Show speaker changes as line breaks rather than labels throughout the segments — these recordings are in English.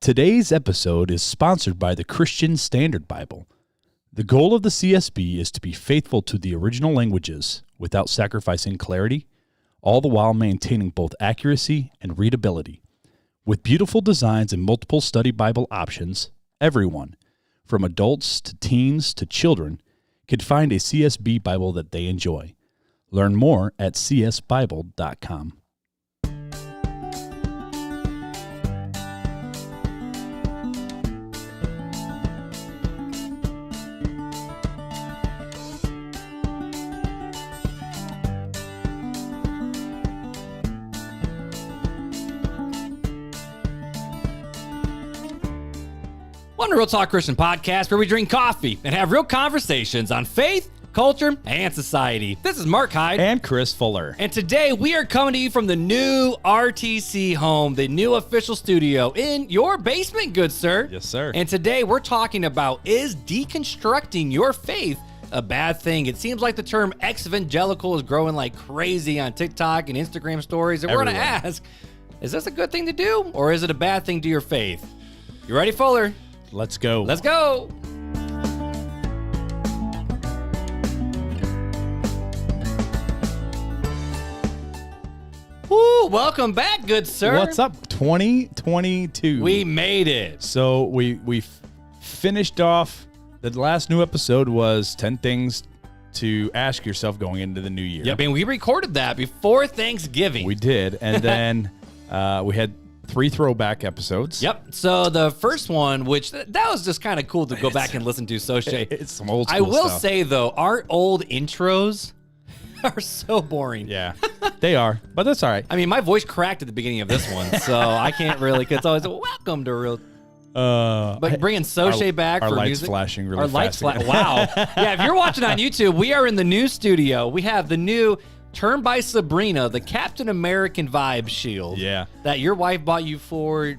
Today's episode is sponsored by the Christian Standard Bible. The goal of the CSB is to be faithful to the original languages without sacrificing clarity, all the while maintaining both accuracy and readability. With beautiful designs and multiple study Bible options, everyone, from adults to teens to children, can find a CSB Bible that they enjoy. Learn more at csbible.com.
Welcome to Real Talk Christian Podcast, where we drink coffee and have real conversations on faith, culture, and society. This is Marc Hyde.
And Chris Fuller.
And today we are coming to you from the new RTC home, the new official studio in your basement, good sir.
Yes, sir.
And today we're talking about, is deconstructing your faith a bad thing? It seems like the term ex-evangelical is growing like crazy on TikTok and Instagram stories. And we're going to ask, is this a good thing to do, or is it a bad thing to your faith? You ready, Fuller?
Let's go.
Let's go. Woo, welcome back, good sir.
What's up? 2022.
We made it.
So we finished off. The last new episode was 10 things to ask yourself going into the new year.
Yeah, I mean, we recorded that before Thanksgiving.
We did. And then we had 3 throwback episodes.
Yep. So the first one, which that was just kind of cool to go back and listen to.
It's some old school
I will
stuff.
say, though, our old intros are so boring.
Yeah, they are. But that's all right.
I mean, my voice cracked at the beginning of this one, so I can't really, because it's always, welcome to Real. But bringing Soche back
our
for
lights
music.
flashing really
Our
fast.
lights wow. Yeah, if you're watching on YouTube, we are in the new studio. We have the new Turned by Sabrina, the Captain American vibe shield.
Yeah.
That your wife bought you for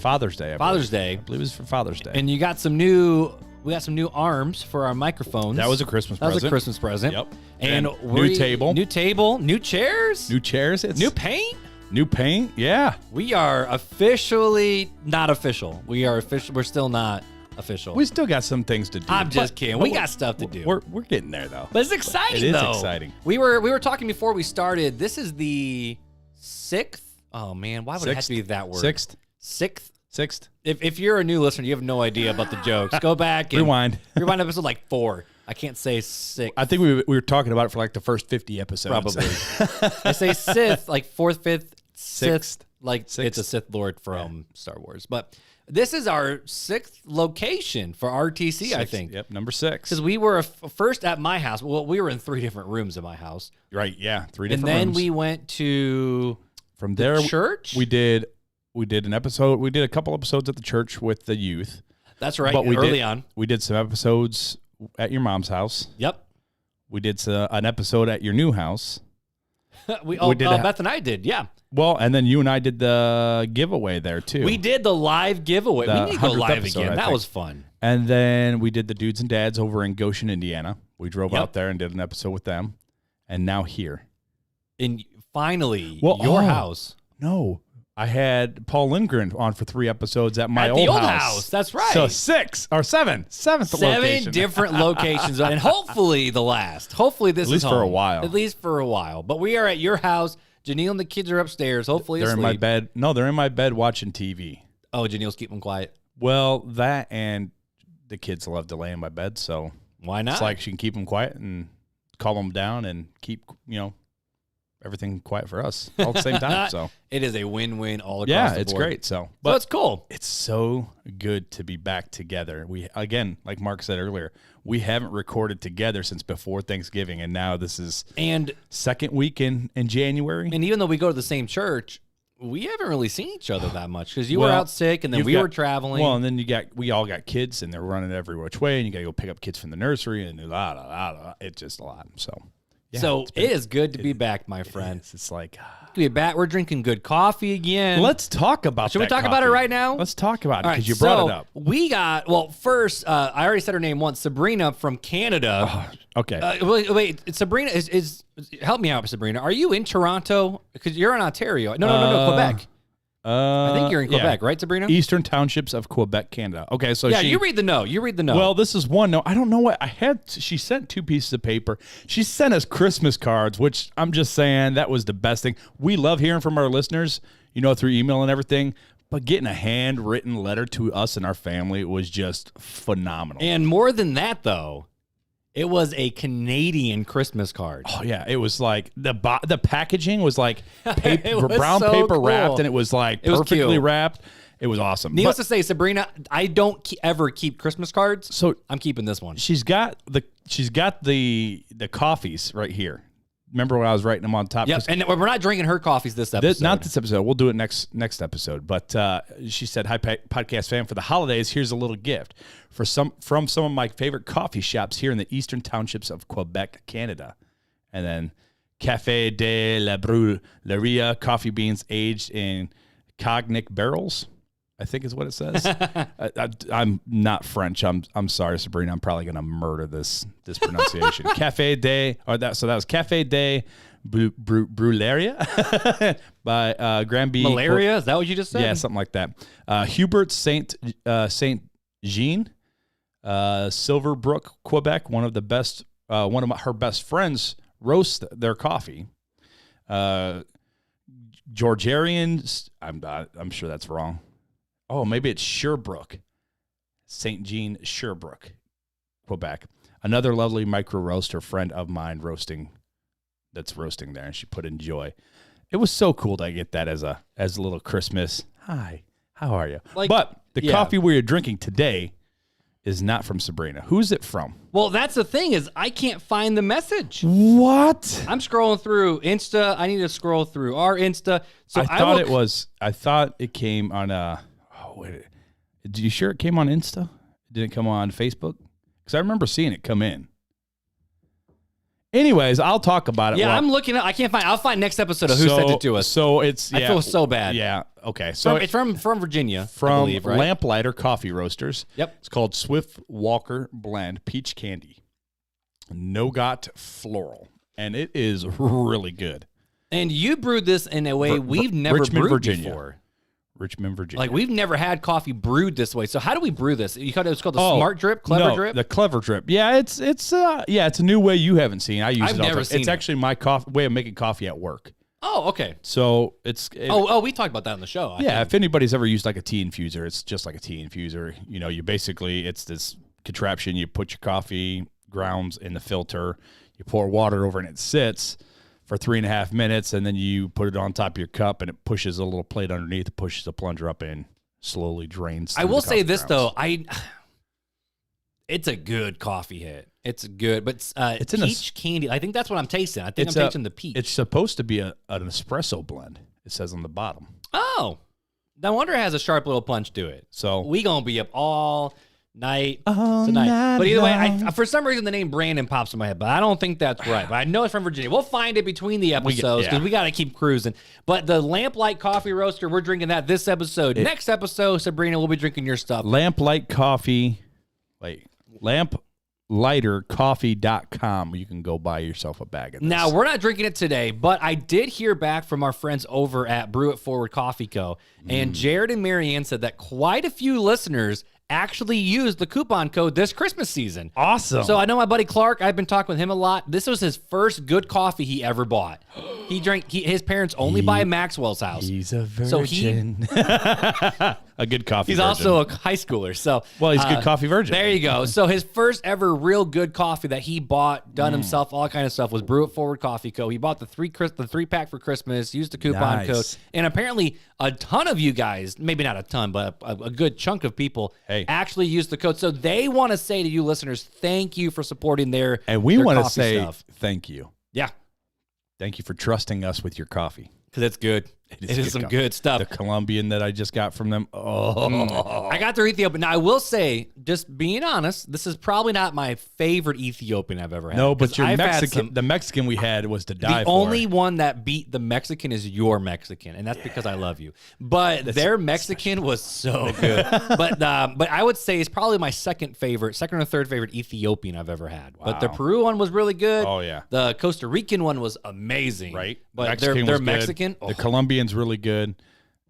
Father's Day.
Father's Day.
I believe it was for Father's Day.
And you got we got some new arms for our microphones.
That was a Christmas present.
That was a Christmas present.
Yep.
And
new table.
New table, new chairs.
New chairs.
New paint.
New paint. Yeah.
We are officially not official. We are official. We're still not official.
We still got some things to do.
I'm just kidding. We got stuff to do.
We're getting there though.
But it's exciting,
It is
though.
exciting.
We were talking before we started. This is the 6th. Oh man, why would it have to be that word? Sixth. If you're a new listener, you have no idea about the jokes. Go back and
Rewind
episode like 4. I can't say 6.
I think we were talking about it for like the first 50 episodes.
Probably. I say Sith, like 4th, 5th, 6th, like
Sixth.
it's a Sith Lord from Star Wars. But this is our 6th location for RTC, I think.
Yep, number 6.
Because we were first at my house. Well, we were in 3 different rooms in my house.
Right, yeah, 3
And
different
then
rooms.
we went to
From there,
church.
We did an episode. We did a couple episodes at the church with the youth.
That's right,
But
early on.
We did some episodes at your mom's house.
Yep.
We did an episode at your new house.
Beth and I did, yeah.
Well, and then you and I did the giveaway there, too.
We did the live giveaway.
The
We need to go
100th
live
episode,
again.
I
That
think.
was fun.
And then we did the Dudes and Dads over in Goshen, Indiana. We drove
Yep.
out there and did an episode with them. And now here.
And finally,
Well,
your house.
No. I had Paul Lindgren on for 3 episodes at my
At the old house. That's right.
So 6 or 7. 7th location.
7 different locations, and hopefully the last. Hopefully this
At least
is
for
home.
a while.
At least for a while. But we are at your house. Janelle and the kids are upstairs. Hopefully
They're
asleep.
in my bed. No, they're in my bed watching TV.
Oh, Janelle's keeping them quiet.
Well, that and the kids love to lay in my bed, so
Why not?
it's like she can keep them quiet and calm them down and keep, everything quiet for us all at the same time. So
it is a win-win all across
yeah,
the board.
it's great. So,
So
but
it's cool.
it's so good to be back together. We, again, like Mark said earlier, we haven't recorded together since before Thanksgiving, and now this is
And
second week in January.
and even though we go to the same church, we haven't really seen each other that much because you were out sick and then we were traveling.
Well, and then we all got kids and they're running every which way, and you got to go pick up kids from the nursery and it's just a lot. So. Yeah,
so it is good to be back, my friend.
It's like
To be back. We're drinking good coffee again.
let's talk about.
Should we
that
talk about it
coffee.
right now?
Let's talk about it
All
because
right,
you brought
so
it up.
We got first. I already said her name once. Sabrina from Canada.
Okay.
Wait. Sabrina is help me out, Sabrina. Are you in Toronto? Because you're in Ontario. No, Quebec. I think you're in Quebec, right, Sabrina?
Eastern Townships of Quebec, Canada. Okay, so
you read the note. You read the note.
Well, this is one note. I don't know what I had. She sent 2 pieces of paper. She sent us Christmas cards, which I'm just saying that was the best thing. We love hearing from our listeners, through email and everything. But getting a handwritten letter to us and our family was just phenomenal.
And more than that, though, it was a Canadian Christmas card.
Oh, yeah. It was like the packaging was like
It was
brown
so
paper
cool.
wrapped, and it was like perfectly wrapped. It was awesome.
Needless to say, Sabrina, I don't ever keep Christmas cards,
so
I'm keeping this one.
She's got the coffees right here. Remember when I was writing them on top?
Yep, and we're not drinking her coffees this episode.
Not this episode. We'll do it next episode. But she said, "Hi, podcast fam. For the holidays, here's a little gift from some of my favorite coffee shops here in the Eastern Townships of Quebec, Canada." And then Café de la Brûlerie, coffee beans aged in cognac barrels, I think is what it says. I'm not French. I'm sorry, Sabrina. I'm probably gonna murder this pronunciation. Café de, so that was Café de Brûlerie by Granby.
Malaria? Is that what you just said?
Yeah, something like that. Hubert Saint Jean, Silverbrook, Quebec. One of her best friends roasts their coffee. Georgian. I'm sure that's wrong. Oh, maybe it's Sherbrooke. St. Jean, Sherbrooke, Quebec. Another lovely micro roaster friend of mine roasting there, and she put in joy. It was so cool to get that as a little Christmas. Hi, how are you? But the coffee we are drinking today is not from Sabrina. Who's it from?
Well, that's the thing is I can't find the message.
What?
I'm scrolling through Insta. I need to scroll through our Insta. So
I thought it came on wait, are you sure it came on Insta? It didn't come on Facebook? Because I remember seeing it come in. Anyways, I'll talk about it.
Yeah, I'm looking at. I can't find. I'll find next episode of who sent it to us.
So it's.
I feel so bad.
Yeah. Okay. So
it's from Virginia.
From
I believe, right?
Lamplighter Coffee Roasters.
Yep.
It's called Swift Walker Blend Peach Candy, Nougat Floral, and it is really good.
And you brewed this in a way we've never brewed before.
Richmond, Virginia.
Like, we've never had coffee brewed this way. So how do we brew this? It's called the Smart Drip, Clever Drip?
The Clever Drip. Yeah, it's a new way you haven't seen. I use
I've
it all
never
the time.
seen
It's
it.
actually my way of making coffee at work.
Oh, okay.
So
we talked about that on the show. I think.
If anybody's ever used like a tea infuser, it's just like a tea infuser. You basically, it's this contraption. You put your coffee grounds in the filter, you pour water over, and it sits for 3.5 minutes, and then you put it on top of your cup, and it pushes a little plate underneath, it pushes the plunger up in, slowly drains.
I will say this though, it's a good coffee hit. It's good, but it's peach candy. I think that's what I'm tasting. I think I'm tasting the peach.
It's supposed to be an espresso blend. It says on the bottom.
Oh, no wonder it has a sharp little punch to it.
So
we gonna be up all night tonight. But either way, for some reason the name Brandon pops in my head, but I don't think that's right. But I know it's from Virginia. We'll find it between the episodes because we got to keep cruising. But the Lamplight Coffee Roaster, we're drinking that this episode. Next episode, Sabrina, we'll be drinking your stuff.
Lamplight Coffee. Lamplightercoffee.com. You can go buy yourself a bag of this.
Now, we're not drinking it today, but I did hear back from our friends over at Brew It Forward Coffee Co. And Jared and Marianne said that quite a few listeners actually used the coupon code this Christmas season.
Awesome.
So I know my buddy Clark, I've been talking with him a lot. This was his first good coffee he ever bought. His parents only buy Maxwell's house.
He's a virgin. So a good coffee
He's
virgin.
also a high schooler. So
he's a good coffee virgin.
There you go. So his first ever real good coffee that he bought, done himself, all kind of stuff, was Brew It Forward Coffee Co. He bought the 3-pack for Christmas, used the coupon code, and apparently a ton of you guys, maybe not a ton, but a good chunk of people actually used the code. So they want to say to you listeners, thank you for supporting their
And we want to say
stuff.
Thank you.
Yeah.
Thank you for trusting us with your coffee.
Because it's good. It is some good stuff.
The Colombian that I just got from them.
I got their Ethiopian. Now, I will say, just being honest, this is probably not my favorite Ethiopian I've ever had.
No, but your Mexican, the Mexican we had was to die for.
The only one that beat the Mexican is your Mexican, and that's because I love you. But their Mexican was so good. But I would say it's probably my second or third favorite Ethiopian I've ever had. Wow. But the Peru one was really good.
Oh, yeah.
The Costa Rican one was amazing.
Right.
But
Mexican
they're
was
Mexican.
Good. The Colombian's really good.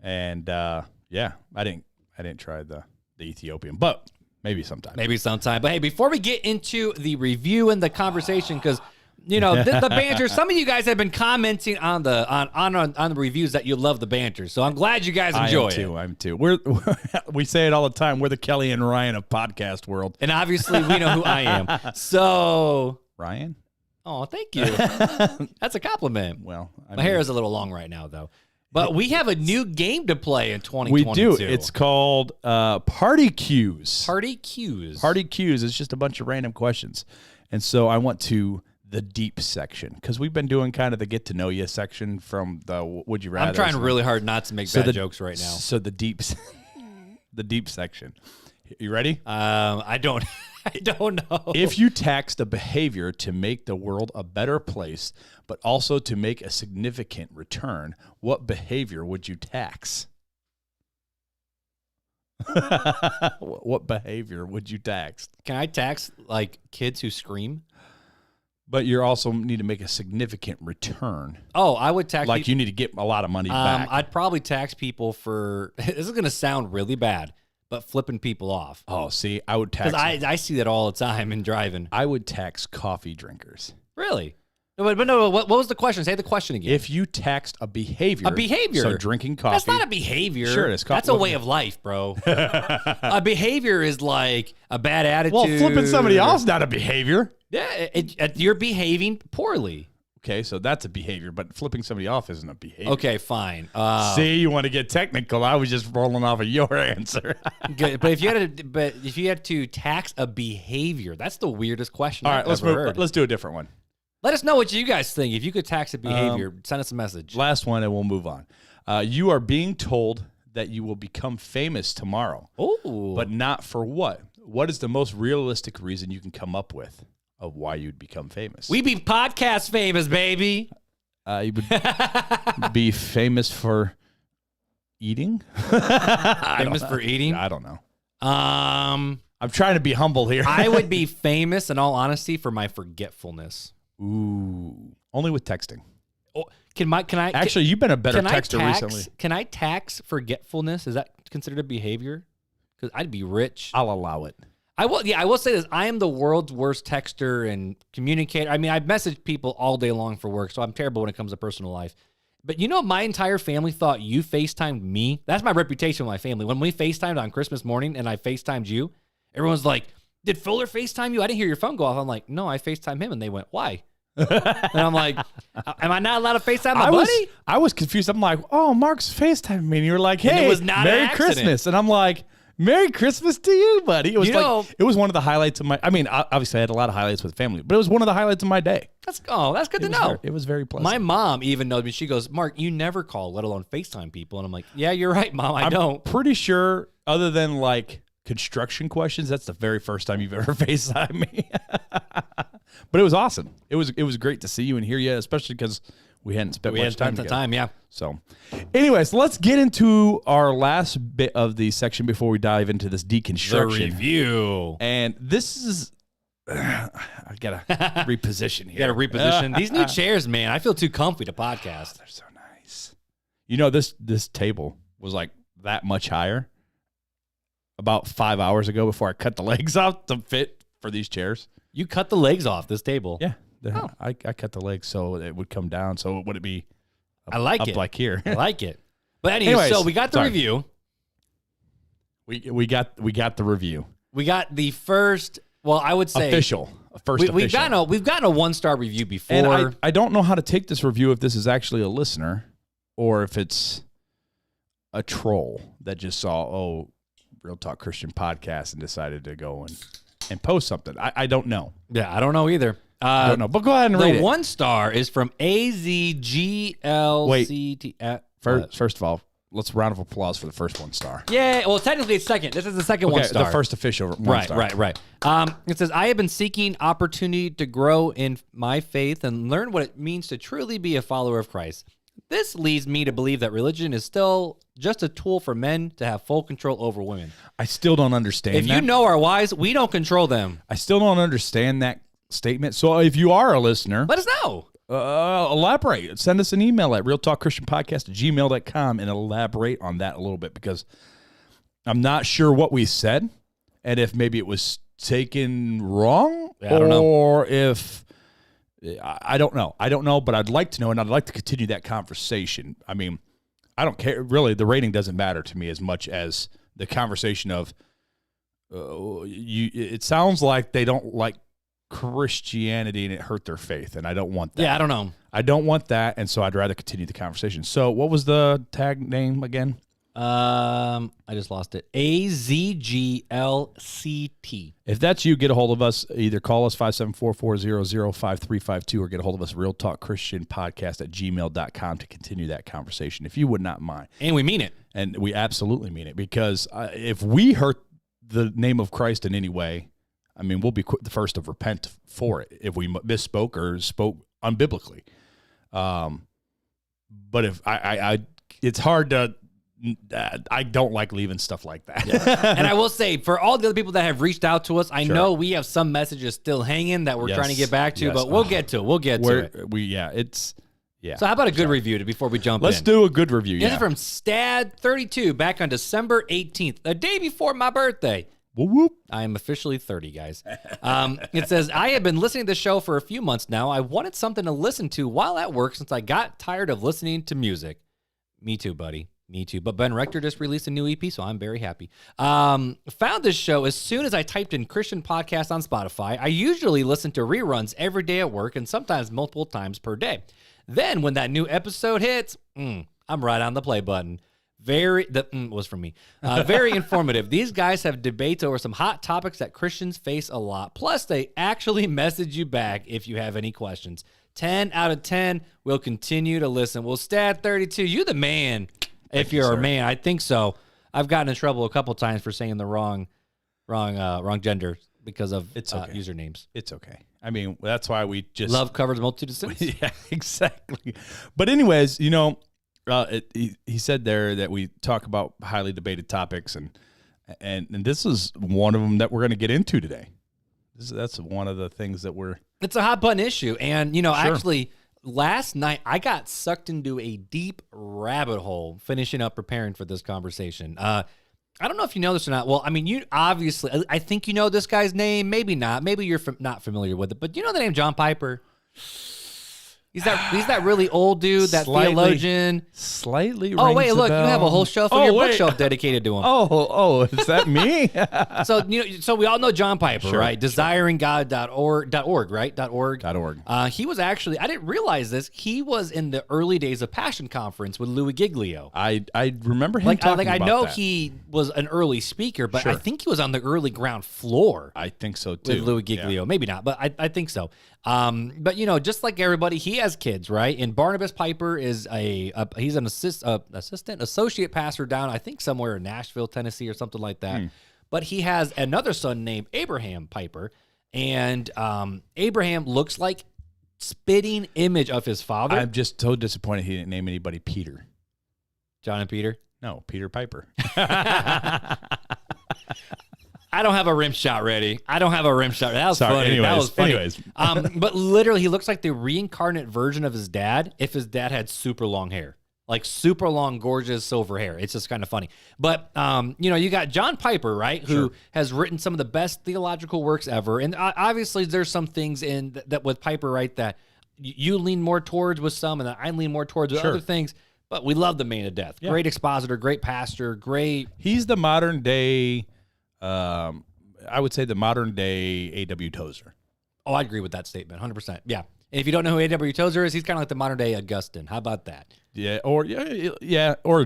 And yeah, I didn't try the Ethiopian, but maybe sometime.
Maybe sometime. But hey, before we get into the review and the conversation, because the banter. Some of you guys have been commenting on the reviews that you love the banter. So I'm glad you guys enjoy it.
I'm too. We say it all the time. We're the Kelly and Ryan of podcast world,
and obviously we know who I am. So
Ryan.
Oh, thank you. That's a compliment.
Well,
my hair is a little long right now, though. But we have a new game to play in 2022.
We do. It's called Party Cues.
Party Cues.
Party Cues. It's just a bunch of random questions. And so I went to the deep section because we've been doing kind of the get to know you section from the would you rather.
I'm trying really hard not to make bad jokes right now.
So the deep section. You ready?
I don't know.
If you taxed a behavior to make the world a better place, but also to make a significant return, what behavior would you tax? What behavior would you tax?
Can I tax like kids who scream?
But you also need to make a significant return.
Oh, I would tax
like you need to get a lot of money back.
I'd probably tax people for this is going to sound really bad, but flipping people off.
Oh, see, I would tax.
Because I see that all the time in driving.
I would tax coffee drinkers.
Really? No, but no. What was the question? Say the question again.
If you taxed a behavior, so drinking coffee.
That's not a behavior.
Sure, it is.
That's a way of life, bro. A behavior is like a bad attitude.
Well, flipping somebody off is not a behavior.
Yeah, you're behaving poorly.
Okay, so that's a behavior, but flipping somebody off isn't a behavior.
Okay, fine.
See, you want to get technical? I was just rolling off of your answer.
Good, but if you had to tax a behavior, that's the weirdest question.
All right, let's move. Let's do a different one.
Let us know what you guys think. If you could tax a behavior, send us a message.
Last one, and we'll move on. You are being told that you will become famous tomorrow.
Oh,
but not for what? What is the most realistic reason you can come up with of why you'd become famous?
We be podcast famous, baby.
You would be famous for eating?
Famous for eating?
I don't know.
I'm
trying to be humble here.
I would be famous, in all honesty, for my forgetfulness.
Ooh. Only with texting.
Oh, Actually,
you've been a better texter recently.
Can I tax forgetfulness? Is that considered a behavior? Because I'd be rich.
I'll allow it.
I will say this. I am the world's worst texter and communicator. I mean, I message people all day long for work, so I'm terrible when it comes to personal life. But my entire family thought you FaceTimed me. That's my reputation with my family. When we FaceTimed on Christmas morning and I FaceTimed you, everyone's like, did Fuller FaceTime you? I didn't hear your phone go off. I'm like, no, I FaceTimed him. And they went, why? And I'm like, am I not allowed to FaceTime my buddy?
I was confused. I'm like, oh, Marc's FaceTime me. And you were like, hey,
it was not
Merry Christmas. And I'm like, Merry Christmas to you, buddy. It was it was one of the highlights of my, obviously I had a lot of highlights with family, but it was one of the highlights of my day.
That's good to know.
It was very pleasant.
My mom even knows me. She goes, Marc, you never call, let alone FaceTime people. And I'm like, yeah, you're right, Mom. I don't.
Pretty sure other than like construction questions, that's the very first time you've ever FaceTimed me. But it was awesome. It was great to see you and hear you, especially because we hadn't spent much time together.
Yeah.
So, anyways, let's get into our last bit of the section before we dive into this deconstruction.
The review.
And this is, I got to reposition here.
You got to reposition. These new chairs, man, I feel too comfy to podcast.
They're so nice. This table was like that much higher about 5 hours ago before I cut the legs off to fit for these chairs.
You cut the legs off this table?
Yeah. I cut the legs so it would come down. So would it be
I like it.
Like here.
I like it. But anyways, so we got the review.
We got the review.
We got the first, I would say
official.
We've gotten a 1-star review before.
And I don't know how to take this review, if this is actually a listener or if it's a troll that just saw, Real Talk Christian Podcast and decided to go and post something. I don't know.
Yeah, I don't know either.
I don't know, but go ahead and read it.
The 1-star is from AZGLCT.
Wait, first of all, let's round of applause for the first 1-star.
Yeah, well, technically it's second. This is the second 1-star.
The first official 1-star.
Right. It says, I have been seeking opportunity to grow in my faith and learn what it means to truly be a follower of Christ. This leads me to believe that religion is still just a tool for men to have full control over women.
I still don't understand that.
If you know our wives, we don't control them.
I still don't understand that statement. So if you are a listener,
let us know.
elaborate. Send us an email at realtalkchristianpodcast@gmail.com and elaborate on that a little bit, because I'm not sure what we said and if maybe it was taken wrong,
I don't know.
Or if I don't know. I don't know, but I'd like to know, and I'd like to continue that conversation. I mean, I don't care. Really, the rating doesn't matter to me as much as the conversation of it sounds like they don't like Christianity and it hurt their faith, and I don't want that.
Yeah, I don't know.
I don't want that, and so I'd rather continue the conversation. So what was the tag name again?
I just lost it. AZGLCT.
If that's you, get a hold of us. Either call us 574-400-5352 or get a hold of us, realtalkchristianpodcast@gmail.com to continue that conversation, if you would not mind.
And we mean it.
And we absolutely mean it, because if we hurt the name of Christ in any way, I mean, we'll be the first to repent for it if we misspoke or spoke unbiblically. But if it's hard to. I don't like leaving stuff like that.
Yeah. And I will say, for all the other people that have reached out to us, I know we have some messages still hanging that we're trying to get back to, but we'll get to it. We'll get to it.
So
how about a good review before we jump in?
Let's do a good review.
This is from Stad32 back on December 18th, the day before my birthday.
Whoop, whoop.
I am officially 30, guys. It says, I have been listening to the show for a few months now. I wanted something to listen to while at work since I got tired of listening to music. Me too, buddy. Me too. But Ben Rector just released a new EP, so I'm very happy. Found this show as soon as I typed in Christian podcast on Spotify. I usually listen to reruns every day at work and sometimes multiple times per day. Then when that new episode hits, I'm right on the play button. Was from me. Very informative. These guys have debates over some hot topics that Christians face a lot. Plus, they actually message you back if you have any questions. 10 out of 10. We'll continue to listen. Well, Stad32, you the man. If you're a man, I think so. I've gotten in trouble a couple times for saying the wrong gender because of usernames.
It's okay. I mean, that's why we just
love covers a multitude of sins.
Yeah, exactly. But anyways, he said there that we talk about highly debated topics, and this is one of them that we're going to get into today. That's one of the things that
It's a hot button issue, and actually. Last night, I got sucked into a deep rabbit hole finishing up preparing for this conversation. I don't know if you know this or not. Well, I mean, you obviously, I think you know this guy's name. Maybe not. Maybe you're not familiar with it. But do you know the name John Piper? He's that really old dude, that theologian.
Slightly.
Oh wait, look, you have a whole shelf of your bookshelf dedicated to him.
Oh, is that me?
So we all know John Piper, right?
Sure.
DesiringGod.org, right? .org.
.org.
He was actually, I didn't realize this. He was in the early days of Passion Conference with Louis Giglio.
I remember him talking about
I know
that.
he was an early speaker, but I think he was on the early ground floor.
I think so too.
With Louis Giglio, maybe not, but I think so. But just like everybody, he has kids, right? And Barnabas Piper is he's an associate pastor down, I think somewhere in Nashville, Tennessee, or something like that. But he has another son named Abraham Piper, and Abraham looks like spitting image of his father.
I'm just so disappointed he didn't name anybody Peter.
John and Peter?
No, Peter Piper.
I don't have a rim shot ready. That was funny.
Anyways,
that was funny.
Anyways.
But literally, he looks like the reincarnate version of his dad if his dad had super long hair. Like super long, gorgeous silver hair. It's just kind of funny. But, you got John Piper, right, who has written some of the best theological works ever. And obviously, there's some things in that with Piper, right, that you lean more towards with some and that I lean more towards with other things. But we love the man to death. Yeah. Great expositor, great pastor, great.
He's the modern day... I would say the modern day A.W. Tozer.
Oh, I agree with that statement, 100%. Yeah. And if you don't know who A.W. Tozer is, he's kind of like the modern day Augustine. How about that?
Yeah, or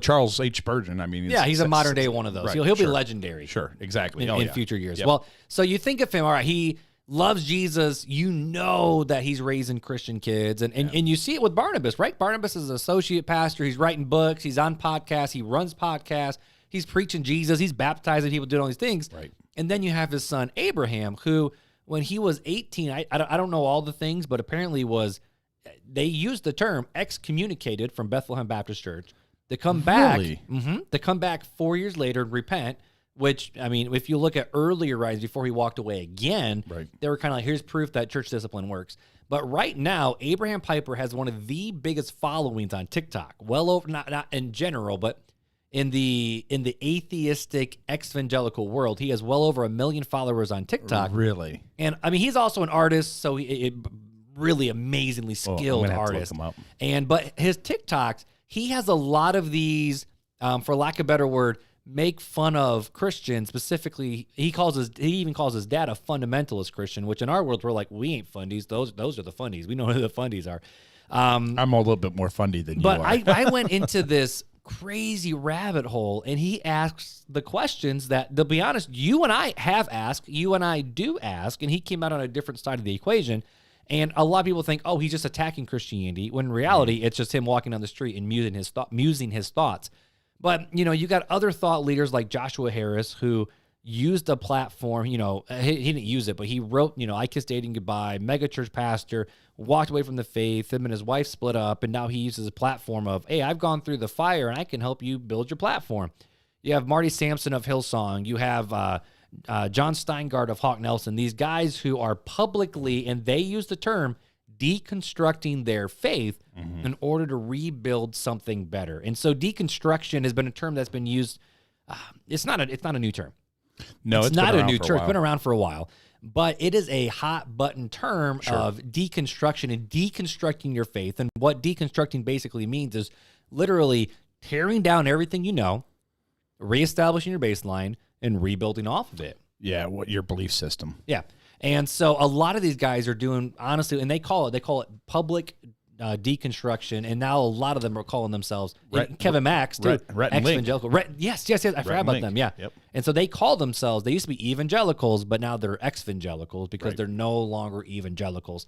Charles H. Spurgeon. I mean,
he's a modern day one of those. Right, he'll be legendary.
Sure, exactly.
In future years. Yep. Well, so you think of him, all right, he loves Jesus. You know that he's raising Christian kids. And you see it with Barnabas, right? Barnabas is an associate pastor. He's writing books. He's on podcasts. He runs podcasts. He's preaching Jesus. He's baptizing people, doing all these things.
Right.
And then you have his son, Abraham, who, when he was 18, I don't know all the things, but apparently they used the term excommunicated from Bethlehem Baptist Church to come back.
Really?
To come back 4 years later and repent, which, I mean, if you look at earlier writings before he walked away again, they were kind of like, here's proof that church discipline works. But right now, Abraham Piper has one of the biggest followings on TikTok. Well over, not in general, but in the atheistic evangelical world, he has well over 1 million followers on TikTok.
Really?
And I mean, he's also an artist, so he really amazingly skilled artist. But his TikToks, he has a lot of these, for lack of a better word, make fun of Christians. Specifically, he even calls his dad a fundamentalist Christian, which in our world we're like, we ain't fundies. Those are the fundies. We know who the fundies are.
I'm a little bit more fundy than you are.
But I went into this crazy rabbit hole, and he asks the questions that, to be honest, you and I have asked, you and I do ask, and he came out on a different side of the equation. And a lot of people think, oh, he's just attacking Christianity, when in reality, it's just him walking down the street and musing his thoughts. But, you got other thought leaders like Joshua Harris, who used a platform, he didn't use it, but he wrote, I Kissed Dating Goodbye, megachurch pastor, walked away from the faith, him and his wife split up, and now he uses a platform of, hey, I've gone through the fire, and I can help you build your platform. You have Marty Sampson of Hillsong. You have John Steingart of Hawk Nelson. These guys who are publicly, and they use the term, deconstructing their faith in order to rebuild something better. And so deconstruction has been a term that's been used. It's not a new term.
No,
it's not a new term. It's been around for a while, but it is a hot button term of deconstruction and deconstructing your faith. And what deconstructing basically means is literally tearing down everything you know, reestablishing your baseline, and rebuilding off of it.
Yeah, what your belief system.
Yeah. And so a lot of these guys are doing, honestly, and they call it public deconstruction, and now a lot of them are calling themselves, Kevin Max, too, ex-evangelical. Yes, I forgot about them, yeah. Yep. And so they call themselves, they used to be evangelicals, but now they're ex-evangelicals because they're no longer evangelicals.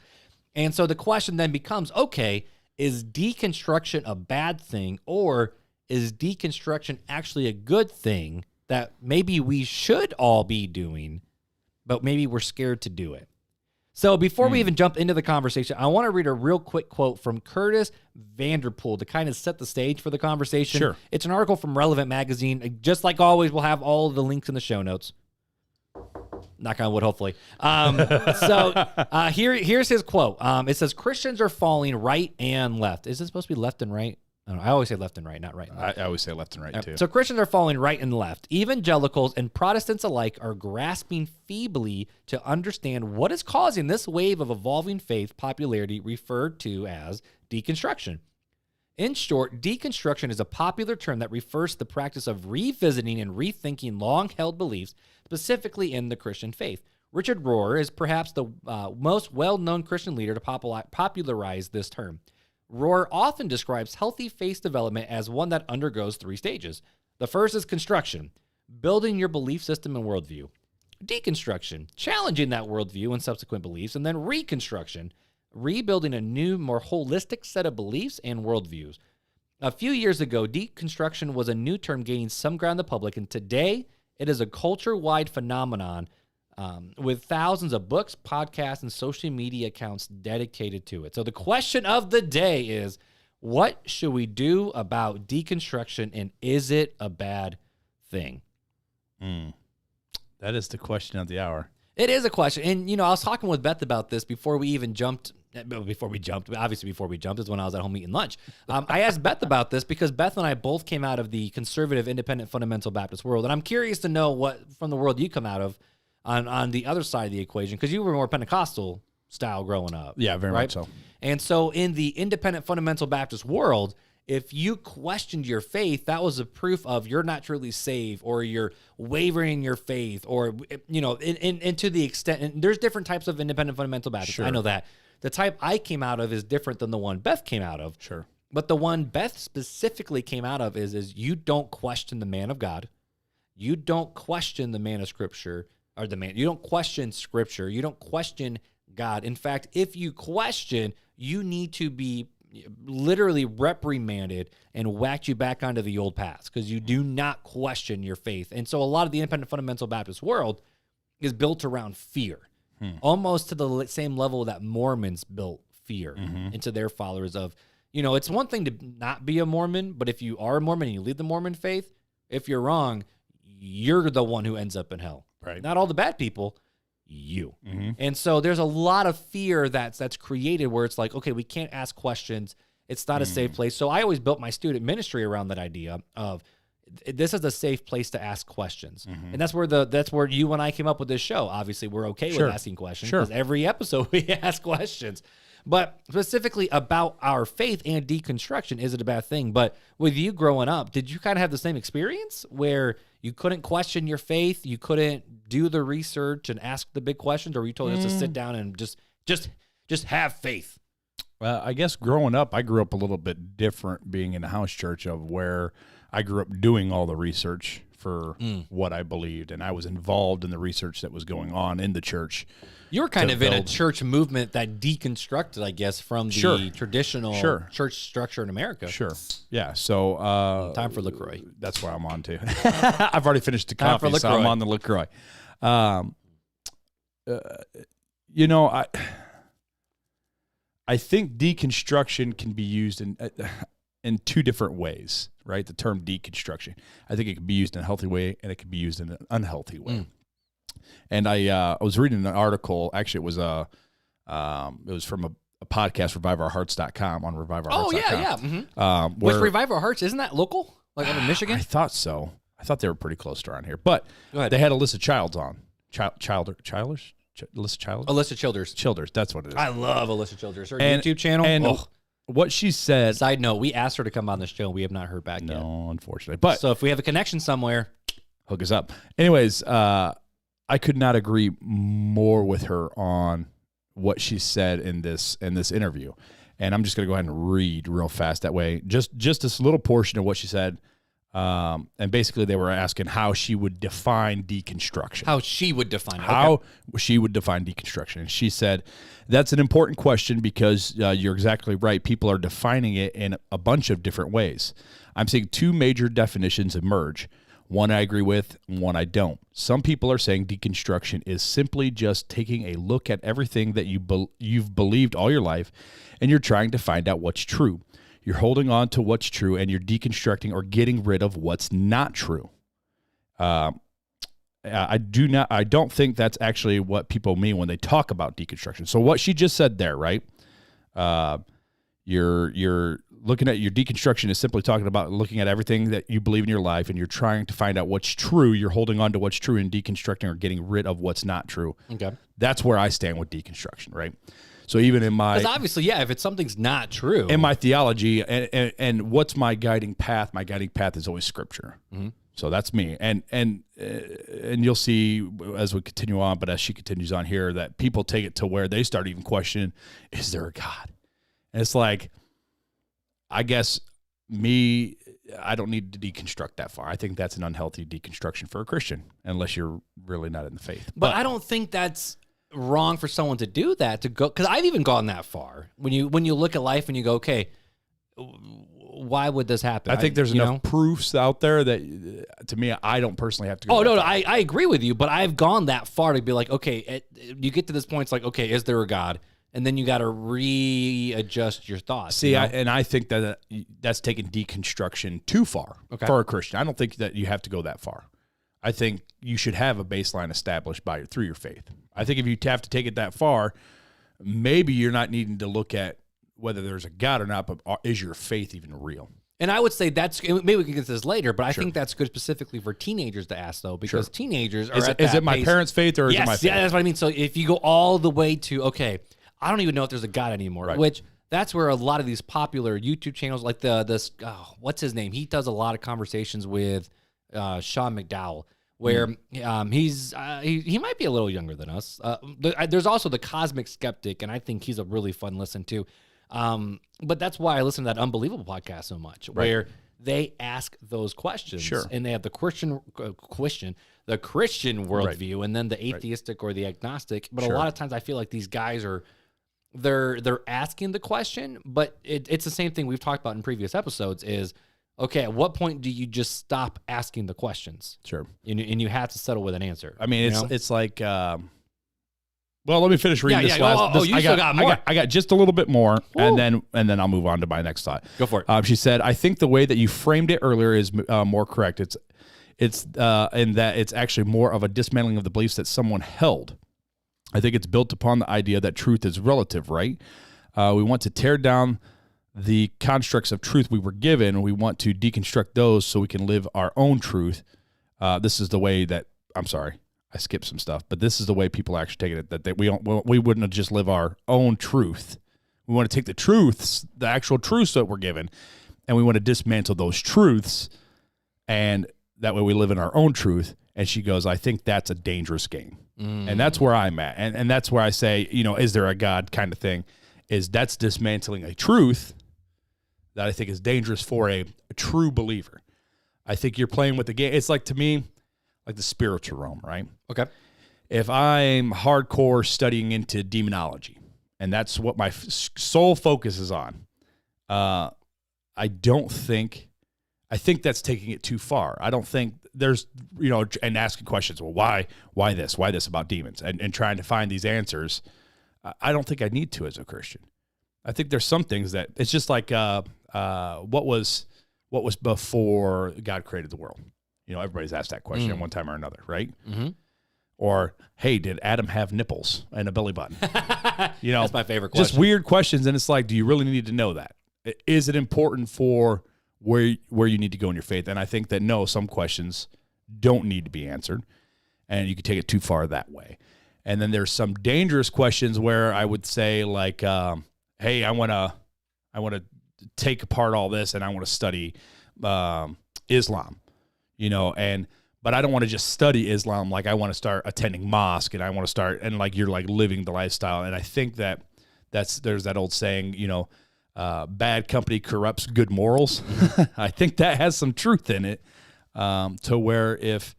And so the question then becomes, okay, is deconstruction a bad thing, or is deconstruction actually a good thing that maybe we should all be doing, but maybe we're scared to do it? So before we even jump into the conversation, I want to read a real quick quote from Curtis Vanderpool to kind of set the stage for the conversation.
Sure.
It's an article from Relevant Magazine. Just like always, we'll have all of the links in the show notes. Knock on wood, hopefully. Here's his quote. It says, Christians are falling right and left. Is it supposed to be left and right? I always say left and right, not right and left.
I always say left and right, too.
So Christians are falling right and left. Evangelicals and Protestants alike are grasping feebly to understand what is causing this wave of evolving faith popularity referred to as deconstruction. In short, deconstruction is a popular term that refers to the practice of revisiting and rethinking long-held beliefs, specifically in the Christian faith. Richard Rohr is perhaps the most well-known Christian leader to popularize this term. Rohr often describes healthy faith development as one that undergoes 3 stages. The first is construction, building your belief system and worldview. Deconstruction, challenging that worldview and subsequent beliefs. And then reconstruction, rebuilding a new, more holistic set of beliefs and worldviews. A few years ago, deconstruction was a new term gaining some ground in the public, and today it is a culture-wide phenomenon with thousands of books, podcasts, and social media accounts dedicated to it. So the question of the day is, what should we do about deconstruction, and is it a bad thing?
That is the question of the hour.
It is a question. And, I was talking with Beth about this before we jumped is when I was at home eating lunch. I asked Beth about this because Beth and I both came out of the conservative, independent, fundamental Baptist world. And I'm curious to know what from the world you come out of on the other side of the equation, because you were more Pentecostal style growing up.
Yeah, very much so.
And so in the independent, fundamental Baptist world, if you questioned your faith, that was a proof of you're not truly saved, or you're wavering in your faith, or, and to the extent, and there's different types of independent, fundamental Baptists. Sure. I know that. The type I came out of is different than the one Beth came out of.
Sure.
But the one Beth specifically came out of is you don't question the man of God. You don't question the man of Scripture, or you don't question Scripture. You don't question God. In fact, if you question, you need to be literally reprimanded and whacked you back onto the old paths, because you do not question your faith. And so a lot of the independent fundamental Baptist world is built around fear, almost to the same level that Mormons built fear into their followers of, it's one thing to not be a Mormon, but if you are a Mormon and you lead the Mormon faith, if you're wrong, you're the one who ends up in hell.
Right.
Not all the bad people, you. And so there's a lot of fear that's created where it's like, okay, we can't ask questions. It's not a safe place. So I always built my student ministry around that idea of this is a safe place to ask questions. And that's where you and I came up with this show. Obviously, we're okay with asking questions because every episode we ask questions. But specifically about our faith and deconstruction, is it a bad thing? But with you growing up, did you kind of have the same experience where you couldn't question your faith, you couldn't do the research and ask the big questions, or were you told just to sit down and just have faith?
Well, I guess growing up, I grew up a little bit different, being in a house church of where I grew up doing all the research for what I believed, and I was involved in the research that was going on in the church.
You were kind of in a church movement that deconstructed, I guess, from the traditional church structure in America.
Yeah. So
time for LaCroix.
That's where I'm on to. I've already finished the coffee, so I'm on the LaCroix. I think deconstruction can be used in two different ways, right? The term deconstruction. I think it can be used in a healthy way, and it can be used in an unhealthy way. And I was reading an article. Actually, it was from a podcast, ReviveOurHearts.com, on ReviveOurHearts.com.
Oh, yeah. With Revive Our Hearts, isn't that local? Like out of Michigan?
I thought so. I thought they were pretty close to around here. But they had Alisa Childers on. Childers? Alisa Childers?
Alisa Childers.
Childers, that's what it is.
I love Alisa Childers. Her YouTube channel.
And what she said...
Side note, we asked her to come on the show, and we have not heard back yet.
No, unfortunately. But
so if we have a connection somewhere...
Hook us up. Anyways, I could not agree more with her on what she said in this interview. And I'm just going to go ahead and read real fast that way. Just this little portion of what she said. And basically they were asking how she would define deconstruction.
How she would define it.
How she would define deconstruction. And she said, that's an important question because you're exactly right. People are defining it in a bunch of different ways. I'm seeing two major definitions emerge. One I agree with, one I don't. Some people are saying deconstruction is simply just taking a look at everything that you've believed all your life, and you're trying to find out what's true. You're holding on to what's true, and you're deconstructing or getting rid of what's not true. I don't think that's actually what people mean when they talk about deconstruction. So what she just said there, right? You're looking at your deconstruction is simply talking about looking at everything that you believe in your life, and you're trying to find out what's true. You're holding on to what's true and deconstructing or getting rid of what's not true.
Okay.
That's where I stand with deconstruction, right? So even in my...
Because obviously, if it's something's not true...
In my theology, and what's my guiding path? My guiding path is always Scripture. So that's me. And you'll see as we continue on, but as she continues on here, that people take it to where they start even questioning, is there a God? And it's like... I guess I don't need to deconstruct that far. I think that's an unhealthy deconstruction for a Christian, unless you're really not in the faith.
But I don't think that's wrong for someone to do that, to go, because I've even gone that far. When you look at life and you go, okay, why would this happen?
I think there's enough proofs out there that, to me, I don't personally have to go.
Oh, no, I agree with you, but I've gone that far to be like, okay, you get to this point, it's like, okay, is there a God? And then you got to readjust your thoughts.
See, I think that that's taking deconstruction too far for a Christian. I don't think that you have to go that far. I think you should have a baseline established through your faith. I think if you have to take it that far, maybe you're not needing to look at whether there's a God or not, but is your faith even real?
And I would say maybe we can get to this later, but I think that's good specifically for teenagers to ask, though, because teenagers are
Is it my parents' faith or is it my faith?
Yeah, that's what I mean. So if you go all the way to, okay, I don't even know if there's a God anymore, which that's where a lot of these popular YouTube channels, like what's his name? He does a lot of conversations with Sean McDowell, where he might be a little younger than us. There's also the Cosmic Skeptic, and I think he's a really fun listen too. But that's why I listen to that Unbelievable podcast so much, where they ask those questions, and they have the Christian worldview, and then the atheistic or the agnostic. But a lot of times, I feel like these guys are. They're asking the question, but it's the same thing we've talked about in previous episodes is, okay, at what point do you just stop asking the questions?
Sure.
And you have to settle with an answer.
I mean, it's like, well, let me finish reading this last.
You still got more.
I got just a little bit more, and then I'll move on to my next thought.
Go for it.
She said, I think the way that you framed it earlier is more correct. It's in that it's actually more of a dismantling of the beliefs that someone held. I think it's built upon the idea that truth is relative, right? We want to tear down the constructs of truth we were given, and we want to deconstruct those so we can live our own truth. This is the way that, I'm sorry, I skipped some stuff, but this is the way people actually take it, that we wouldn't just live our own truth. We want to take the truths, the actual truths that we're given, and we want to dismantle those truths, and that way we live in our own truth. And she goes, I think that's a dangerous game. And that's where I'm at. And that's where I say, is there a God kind of thing? Is that's dismantling a truth that I think is dangerous for a true believer. I think you're playing with the game. It's like, to me, like the spiritual realm, right?
Okay.
If I'm hardcore studying into demonology, and that's what my sole focus is on, I think that's taking it too far. I don't think there's, and asking questions, well, why this about demons, and trying to find these answers. I don't think I need to as a Christian. I think there's some things that it's just like, what was before God created the world? Everybody's asked that question at one time or another, right? Mm-hmm. Or, hey, did Adam have nipples and a belly button?
That's my favorite question.
Just weird questions, and it's like, do you really need to know that? Is it important for where you need to go in your faith? And I think that no, some questions don't need to be answered, and you can take it too far that way. And then there's some dangerous questions where I would say, like, hey, I want to take apart all this, and I want to study Islam, but I don't want to just study Islam. Like, I want to start attending mosque, and I want to start, and like, you're like living the lifestyle. And I think that there's that old saying, bad company corrupts good morals. I think that has some truth in it, to where if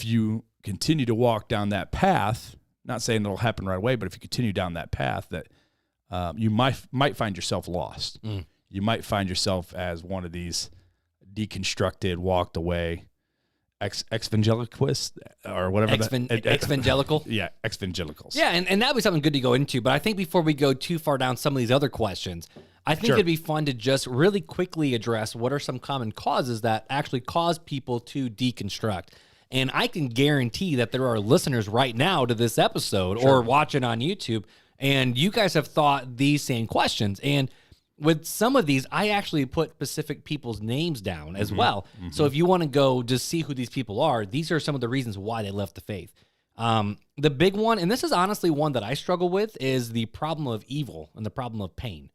you continue to walk down that path, not saying it'll happen right away, but if you continue down that path, that you might find yourself lost. You might find yourself as one of these deconstructed, walked away ex-evangelicals or whatever.
Ex-evangelical?
Yeah, ex-evangelicals.
Yeah, and that would be something good to go into. But I think before we go too far down some of these other questions, I think it'd be fun to just really quickly address what are some common causes that actually cause people to deconstruct. And I can guarantee that there are listeners right now to this episode or watching on YouTube, and you guys have thought these same questions. And with some of these, I actually put specific people's names down as well. Mm-hmm. So if you want to go just see who these people are, these are some of the reasons why they left the faith. The big one, and this is honestly one that I struggle with, is the problem of evil and the problem of pain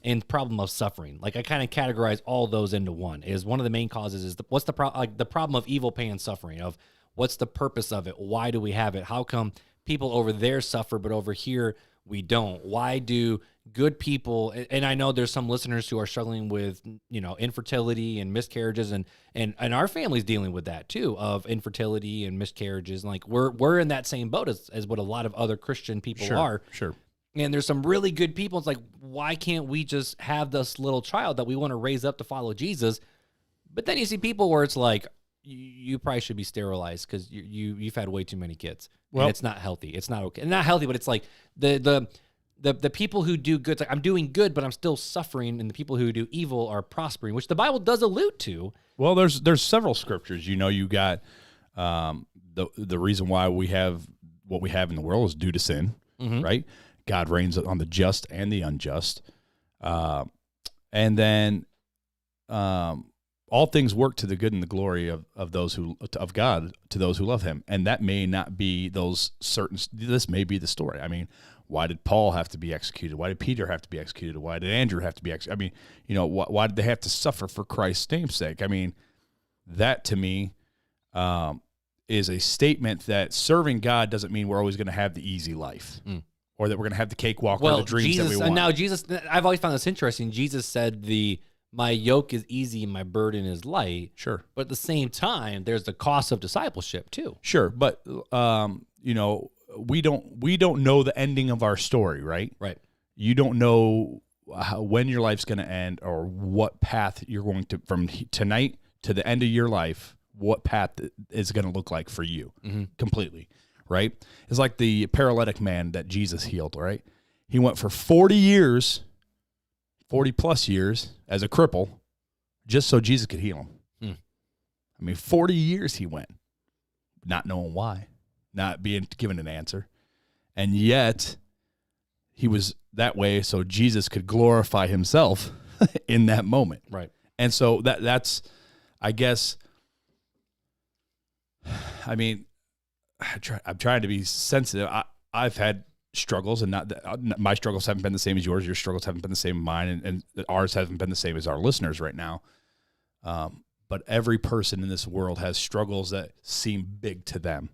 and problem of suffering. Like, I kind of categorize all those into one. Is one of the main causes is the problem of evil, pain, and suffering. Of what's the purpose of it? Why do we have it? How come people over there suffer, but over here we don't? Why do good people, and I know there's some listeners who are struggling with, infertility and miscarriages, and our family's dealing with that too, of infertility and miscarriages. And like, we're in that same boat as what a lot of other Christian people are. Sure. And there's some really good people. It's like, why can't we just have this little child that we want to raise up to follow Jesus? But then you see people where it's like, you probably should be sterilized because you've had way too many kids. Well, and it's not healthy. It's not okay. Not healthy, but it's like the people who do good, it's like, I'm doing good, but I'm still suffering, and the people who do evil are prospering, which the Bible does allude to.
Well, there's several scriptures. You got the reason why we have what we have in the world is due to sin, right? God reigns on the just and the unjust, and then all things work to the good and the glory of those of God, to those who love Him, and that may not be those certain. This may be the story. I mean, why did Paul have to be executed? Why did Peter have to be executed? Why did Andrew have to be executed? I mean, why did they have to suffer for Christ's name's sake? I mean, that to me is a statement that serving God doesn't mean we're always going to have the easy life. Or that we're going to have the cakewalk or the dreams that we want.
Now, Jesus, I've always found this interesting. Jesus said my yoke is easy and my burden is light.
Sure.
But at the same time, there's the cost of discipleship too.
Sure. But, we don't know the ending of our story, right?
Right.
You don't know when your life's going to end or what path you're going to, from tonight to the end of your life, what path is going to look like for you completely. Right? It's like the paralytic man that Jesus healed, right? He went for 40 plus years as a cripple just so Jesus could heal him. I mean, 40 years he went, not knowing why, not being given an answer. And yet he was that way so Jesus could glorify himself in that moment.
Right.
And so that's, I guess, I mean, I'm trying to be sensitive. I've had struggles, and my struggles haven't been the same as yours. Your struggles haven't been the same as mine, and ours haven't been the same as our listeners right now. But every person in this world has struggles that seem big to them.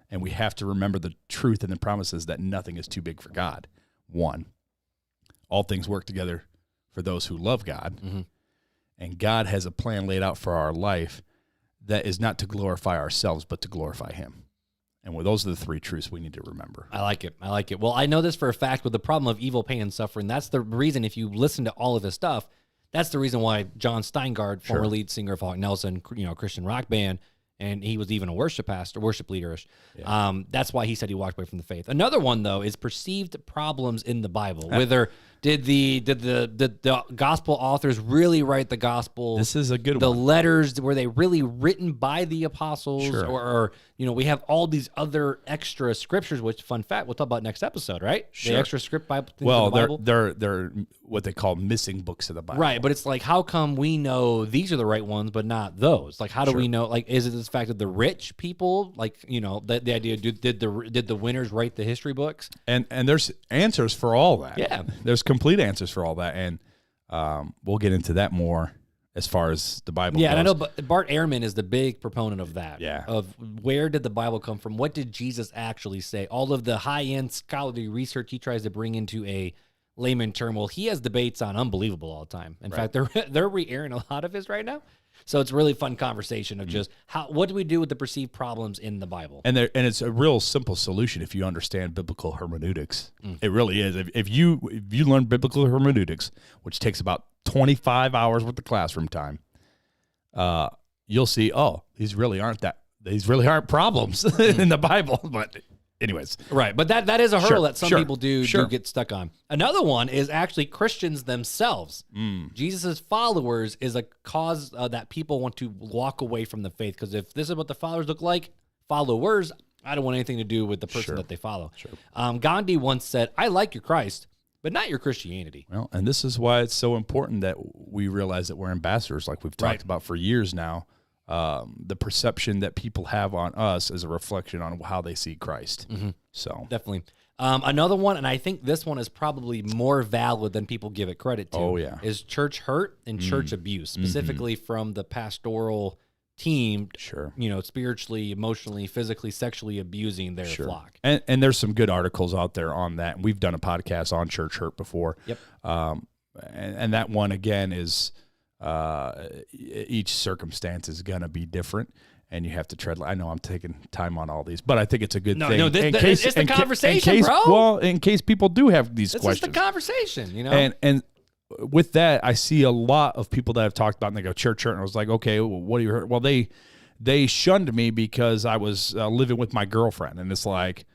And we have to remember the truth and the promises that nothing is too big for God. One, all things work together for those who love God. Mm-hmm. And God has a plan laid out for our life that is not to glorify ourselves, but to glorify him. And those are the three truths we need to remember.
I like it. Well, I know this for a fact with the problem of evil, pain, and suffering. That's the reason, if you listen to all of this stuff, that's the reason why John Steingard, former lead singer of Hawk Nelson, Christian rock band, and he was even a worship leader-ish. Yeah. That's why he said he walked away from the faith. Another one, though, is perceived problems in the Bible. Whether did the gospel authors really write the gospel?
This is a good one.
The letters, were they really written by the apostles?
Sure.
Or we have all these other extra scriptures, which, fun fact, we'll talk about next episode, right?
Sure.
The extra script Bible.
Well,
the Bible.
they're what they call missing books of the Bible.
Right, but it's like, how come we know these are the right ones, but not those? Like, how do we know? Like, is it this fact that the rich people, like, the idea, did the winners write the history books? And
there's answers for all that.
Yeah,
there's complete answers for all that, and we'll get into that more as far as the Bible goes.
And I know, but Bart Ehrman is the big proponent of that.
Yeah.
Of where did the Bible come from? What did Jesus actually say? All of the high-end scholarly research he tries to bring into a layman term. Well, he has debates on unbelievable all the time. In fact, they're re-airing a lot of his right now. So it's a really fun conversation of just what do we do with the perceived problems in the Bible?
And it's a real simple solution if you understand biblical hermeneutics. It really is. If you learn biblical hermeneutics, which takes about 25 hours worth of classroom time, you'll see, these really aren't problems in the Bible. But anyways.
Right. But that is a hurdle that some people do get stuck on. Another one is actually Christians themselves. Jesus' followers is a cause that people want to walk away from the faith. Because if this is what the followers look like, followers, I don't want anything to do with the person that they follow. Gandhi once said, I like your Christ, but not your Christianity.
Well, and this is why it's so important that we realize that we're ambassadors, like we've talked about for years now. The perception that people have on us is a reflection on how they see Christ. So
definitely. Another one, and I think this one is probably more valid than people give it credit to, is church hurt and church abuse, specifically from the pastoral team, spiritually, emotionally, physically, sexually abusing their flock.
And there's some good articles out there on that. And we've done a podcast on church hurt before.
Yep.
And that one, again, is each circumstance is going to be different. And you have to tread. I know I'm taking time on all these, but I think it's a good thing.
No, it's the conversation, bro.
Well, in case people do have these questions.
This is the conversation,
And with that, I see a lot of people that I've talked about, and they go, church hurt. And I was like, okay, well, what do you heard? Well, they shunned me because I was living with my girlfriend. And it's like,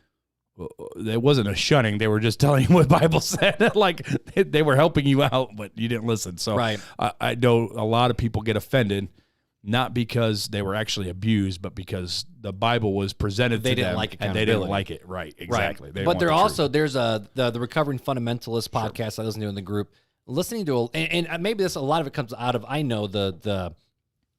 it wasn't a shunning. They were just telling you what the Bible said. Like, they were helping you out, but you didn't listen. So I know a lot of people get offended, not because they were actually abused, but because the Bible was presented to them.
They didn't like
and they didn't like it. Right, exactly.
Right. But there's the Recovering Fundamentalist podcast I listen to in the group. Listening to and maybe a lot of it comes out of, I know, the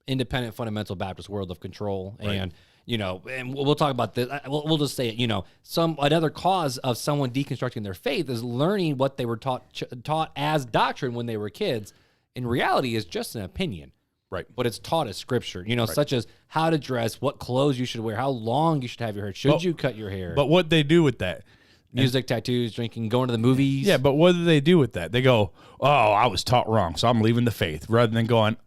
independent fundamental Baptist world of control, and and we'll talk about this. We'll just say it. Another cause of someone deconstructing their faith is learning what they were taught as doctrine when they were kids. In reality, is just an opinion,
right?
But it's taught as scripture. Such as how to dress, what clothes you should wear, how long you should have your hair, should you cut your hair.
But what they do with that?
Music, tattoos, drinking, going to the movies.
Yeah, but what do they do with that? They go, I was taught wrong, so I'm leaving the faith, rather than going,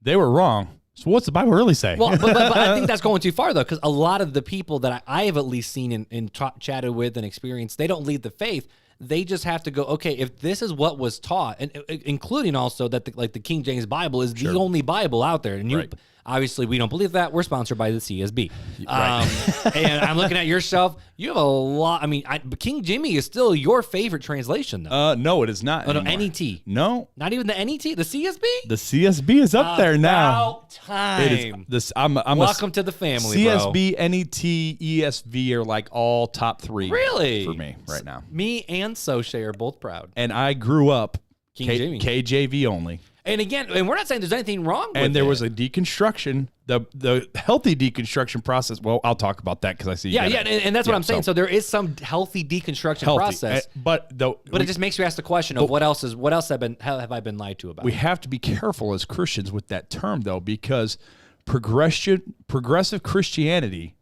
they were wrong. So what's the Bible really say?
Well, but I think that's going too far, though, because a lot of the people that I have at least seen and chatted with and experienced, they don't leave the faith. They just have to go, okay, if this is what was taught, and including also that the King James Bible is the only Bible out there. And Obviously, we don't believe that. We're sponsored by the CSB.
Right.
And I'm looking at your shelf. You have a lot. I mean, King Jimmy is still your favorite translation, though.
No, it is not.
Oh, no,
anymore.
NET.
No.
Not even the NET? The CSB?
The CSB is up there now.
About time.
It is this. I'm
Welcome to the family,
CSB,
bro.
NET, ESV are like all top 3.
Really?
For me right now.
Me and Soche are both proud.
And I grew up
King Jimmy.
KJV only.
And again, and we're not saying there's anything wrong with it.
And there was a deconstruction, the healthy deconstruction process. Well, I'll talk about that because I see.
And that's what I'm saying. So there is some healthy deconstruction process,
but
it just makes you ask the question of what else have I been lied to about?
We have to be careful as Christians with that term, though, because progressive Christianity,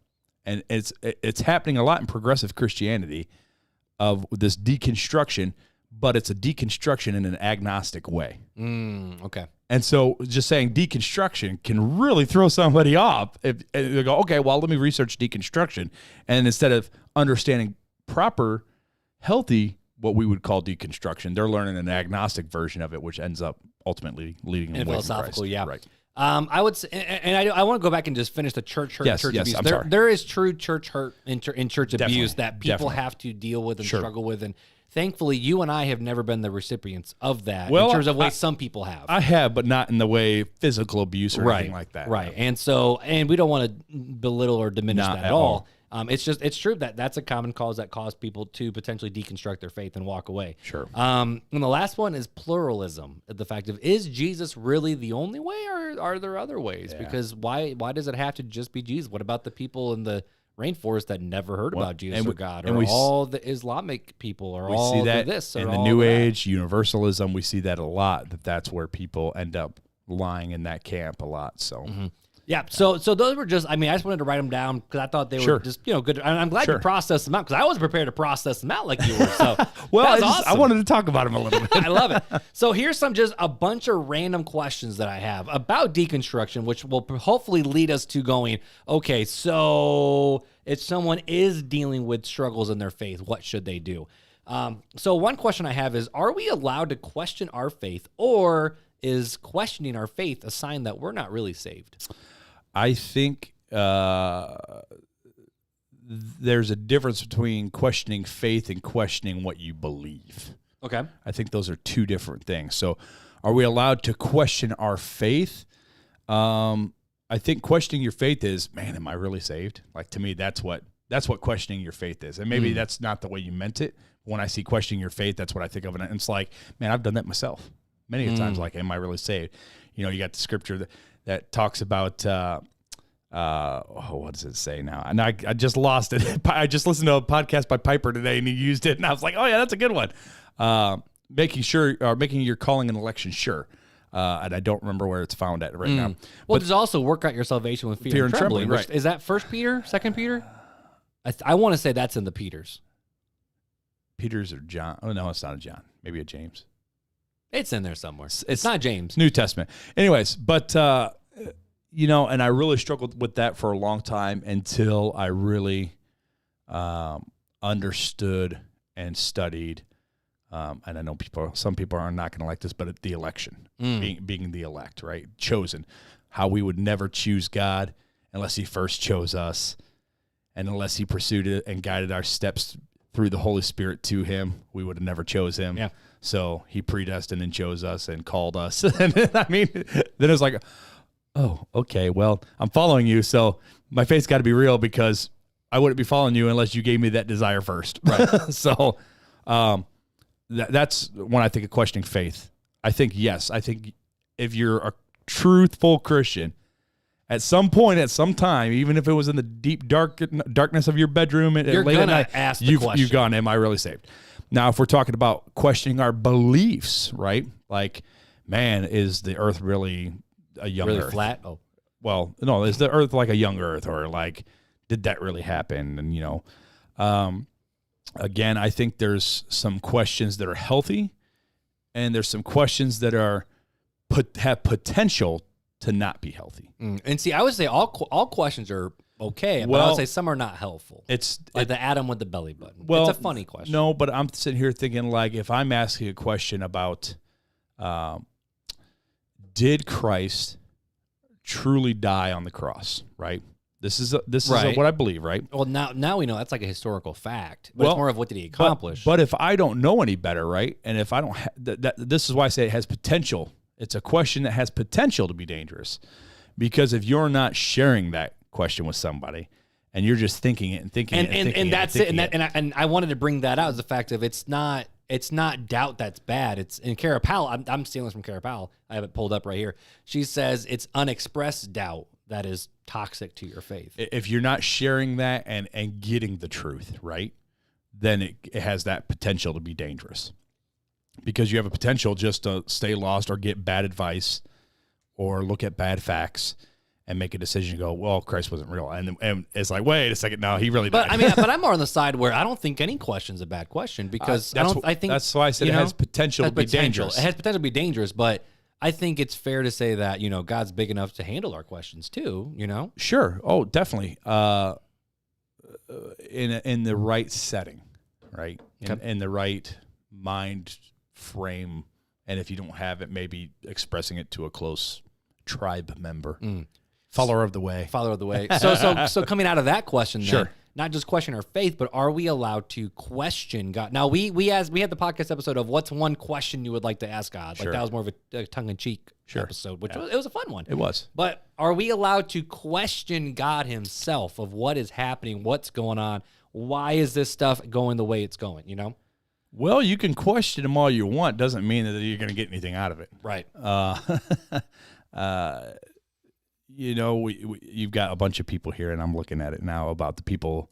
and it's happening a lot in progressive Christianity, of this deconstruction. But it's a deconstruction in an agnostic way.
Okay.
And so just saying deconstruction can really throw somebody off. If they go, okay, well, let me research deconstruction. And instead of understanding proper, healthy, what we would call deconstruction, they're learning an agnostic version of it, which ends up ultimately leading them away from
philosophical,
Christ.
yeah.
Right.
I would say, and I want to go back and just finish the church hurt, church abuse.
I'm sorry.
There is true church hurt in church abuse that people
Definitely.
have to deal with and struggle with. And thankfully, you and I have never been the recipients of that
Well,
in terms of ways some people have.
I have, but not in the way physical abuse or anything like that.
Right. And so, and we don't want to belittle or diminish
Not
that
at
at all.
all.
It's true that that's a common cause that cause people to potentially deconstruct their faith and walk away.
Sure.
And the last one is pluralism. The fact of, is Jesus really the only way, or are there other ways?
Yeah.
Because why does it have to just be Jesus? What about the people in the rainforest that never heard about Jesus or God, or all the Islamic people, or
We
all
see that
this, or
in the
all
New
that?
Age, universalism. We see that a lot, that's where people end up lying in that camp a lot. So
Yeah, so those were just, I just wanted to write them down because I thought they were just, good. And I'm glad you processed them out because I wasn't prepared to process them out like you were. So
well,
that's awesome.
I wanted to talk about them a little bit.
I love it. So here's just a bunch of random questions that I have about deconstruction, which will hopefully lead us to going, okay, so if someone is dealing with struggles in their faith, what should they do? So one question I have is, are we allowed to question our faith, or is questioning our faith a sign that we're not really saved?
I think there's a difference between questioning faith and questioning what you believe.
Okay.
I think those are two different things. So are we allowed to question our faith? I think questioning your faith is, man, am I really saved? Like, to me, that's what questioning your faith is. And maybe that's not the way you meant it. When I see questioning your faith, that's what I think of. And it's like, man, I've done that myself many times. Like, am I really saved? You got the scripture that talks about, what does it say now? And I just lost it. I just listened to a podcast by Piper today, and he used it, and I was like, oh yeah, that's a good one. Making your calling and election sure. And I don't remember where it's found at right now.
Well, there's also work out your salvation with fear and trembling.
right.
Is that 1 Peter, 2 Peter? I want to say that's in the Peters.
Peters or John? Oh no, it's not a John. Maybe a James.
It's in there somewhere. It's not James.
New Testament. Anyways, but and I really struggled with that for a long time until I really understood and studied. And I know some people are not going to like this, but the election, being the elect, right? Chosen. How we would never choose God unless he first chose us, and unless he pursued it and guided our steps through the Holy Spirit to him, we would have never chose him.
Yeah.
So he predestined and chose us and called us. And then it's like, oh, okay, well, I'm following you, so my faith's got to be real, because I wouldn't be following you unless you gave me that desire first. Right. So that's when I think of questioning faith. I think, yes, if you're a truthful Christian, at some point, at some time, even if it was in the deep darkness of your bedroom late at night,
ask the question.
You've gone, am I really saved? Now, if we're talking about questioning our beliefs, right? Like, man, is the earth really a young
really
earth?
Flat? Oh.
Well, no, is the earth like a young earth, or like, did that really happen? And, again, I think there's some questions that are healthy, and there's some questions that have potential to not be healthy.
And see, I would say all questions are okay, but I would say some are not helpful.
It's
like the Adam with the belly button.
Well,
it's a funny question.
No, but I'm sitting here thinking, like, if I'm asking a question about, did Christ truly die on the cross, right? This is
Right.
what I believe, right?
Well, now we know that's like a historical fact. But it's more of what did he accomplish?
But if I don't know any better, right? And if I don't, this is why I say it has potential. It's a question that has potential to be dangerous, because if you're not sharing that question with somebody, and you're just thinking it and thinking it
and that's it. And I wanted to bring that out as the fact of it's not doubt that's bad. It's in Cara Powell. I'm stealing this from Cara Powell. I have it pulled up right here. She says it's unexpressed doubt that is toxic to your faith.
If you're not sharing that and getting the truth, right, then it has that potential to be dangerous, because you have a potential just to stay lost or get bad advice or look at bad facts and make a decision and go, well, Christ wasn't real. And it's like, wait a second, no, he really died.
But I'm more on the side where I don't think any question's a bad question, because I think
that's why I said it has potential to be dangerous.
It has potential to be dangerous, but I think it's fair to say that, God's big enough to handle our questions too,
Sure. Oh, definitely. In the right setting, right? In the right mind frame. And if you don't have it, maybe expressing it to a close tribe member. Follower of the way.
So coming out of that question, then,
sure,
not just question our faith, but are we allowed to question God? Now we had the podcast episode of what's one question you would like to ask God. Like that was more of a tongue-in-cheek episode, which it was a fun one.
It was.
But are we allowed to question God himself of what is happening, what's going on, why is this stuff going the way it's going?
Well, you can question him all you want. Doesn't mean that you're going to get anything out of it.
Right.
You've got a bunch of people here, and I'm looking at it now about the people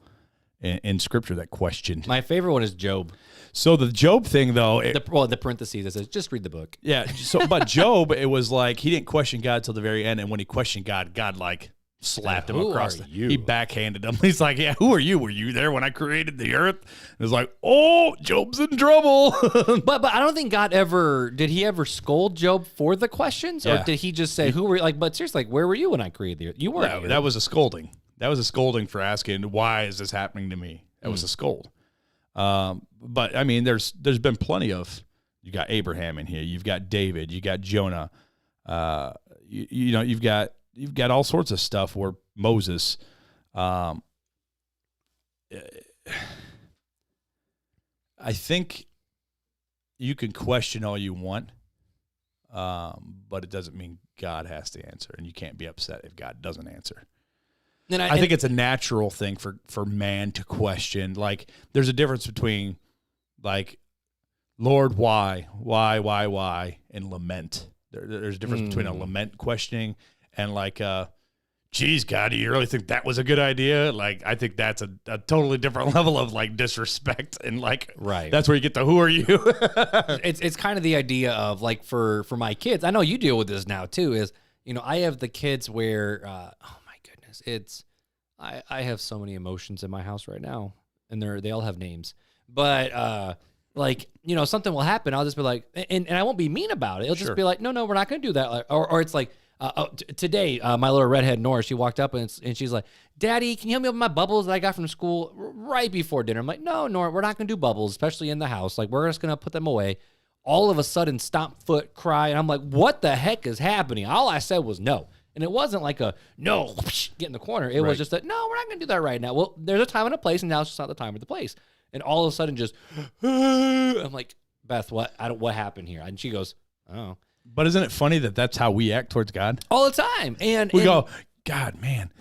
in Scripture that questioned.
My favorite one is Job.
So the Job thing, though,
the parentheses that says just read the book.
Yeah. So, but Job, it was like he didn't question God till the very end, and when he questioned God, God like slapped him across. He backhanded him. He's like, "Yeah, who are you? Were you there when I created the earth?" And it's like, "Oh, Job's in trouble."
but I don't think God did he ever scold Job for the questions, or did he just say, "Who were like?" But seriously, like, where were you when I created the earth? You weren't.
That was a scolding. That was a scolding for asking, "Why is this happening to me?" That was a scold. But I mean, there's been plenty of. You got Abraham in here. You've got David. You got Jonah. You've got all sorts of stuff where Moses, I think you can question all you want, but it doesn't mean God has to answer, and you can't be upset if God doesn't answer. I think it's a natural thing for man to question. Like, there's a difference between, like, Lord, why, and lament. There's a difference between a lament questioning and like, geez, God, do you really think that was a good idea? Like, I think that's a totally different level of like disrespect, and like,
right.
That's where you get the who are you?
It's kind of the idea of like for my kids. I know you deal with this now too. Is I have the kids where oh my goodness, I have so many emotions in my house right now, and they all have names, but like, something will happen. I'll just be like, and I won't be mean about it. It'll just be like, no, we're not going to do that. Or it's like. Today, my little redhead Nora, she walked up and she's like, "Daddy, can you help me open my bubbles that I got from school right before dinner?" I'm like, "No, Nora, we're not going to do bubbles, especially in the house. Like, we're just going to put them away." All of a sudden, stomp, foot, cry. And I'm like, what the heck is happening? All I said was no. And it wasn't like a, no, get in the corner. It was just that, no, we're not going to do that right now. Well, there's a time and a place, and now it's just not the time or the place. And all of a sudden, just, I'm like, Beth, what happened here? And she goes, oh.
But isn't it funny that that's how we act towards God?
All the time. And
we go, God, man,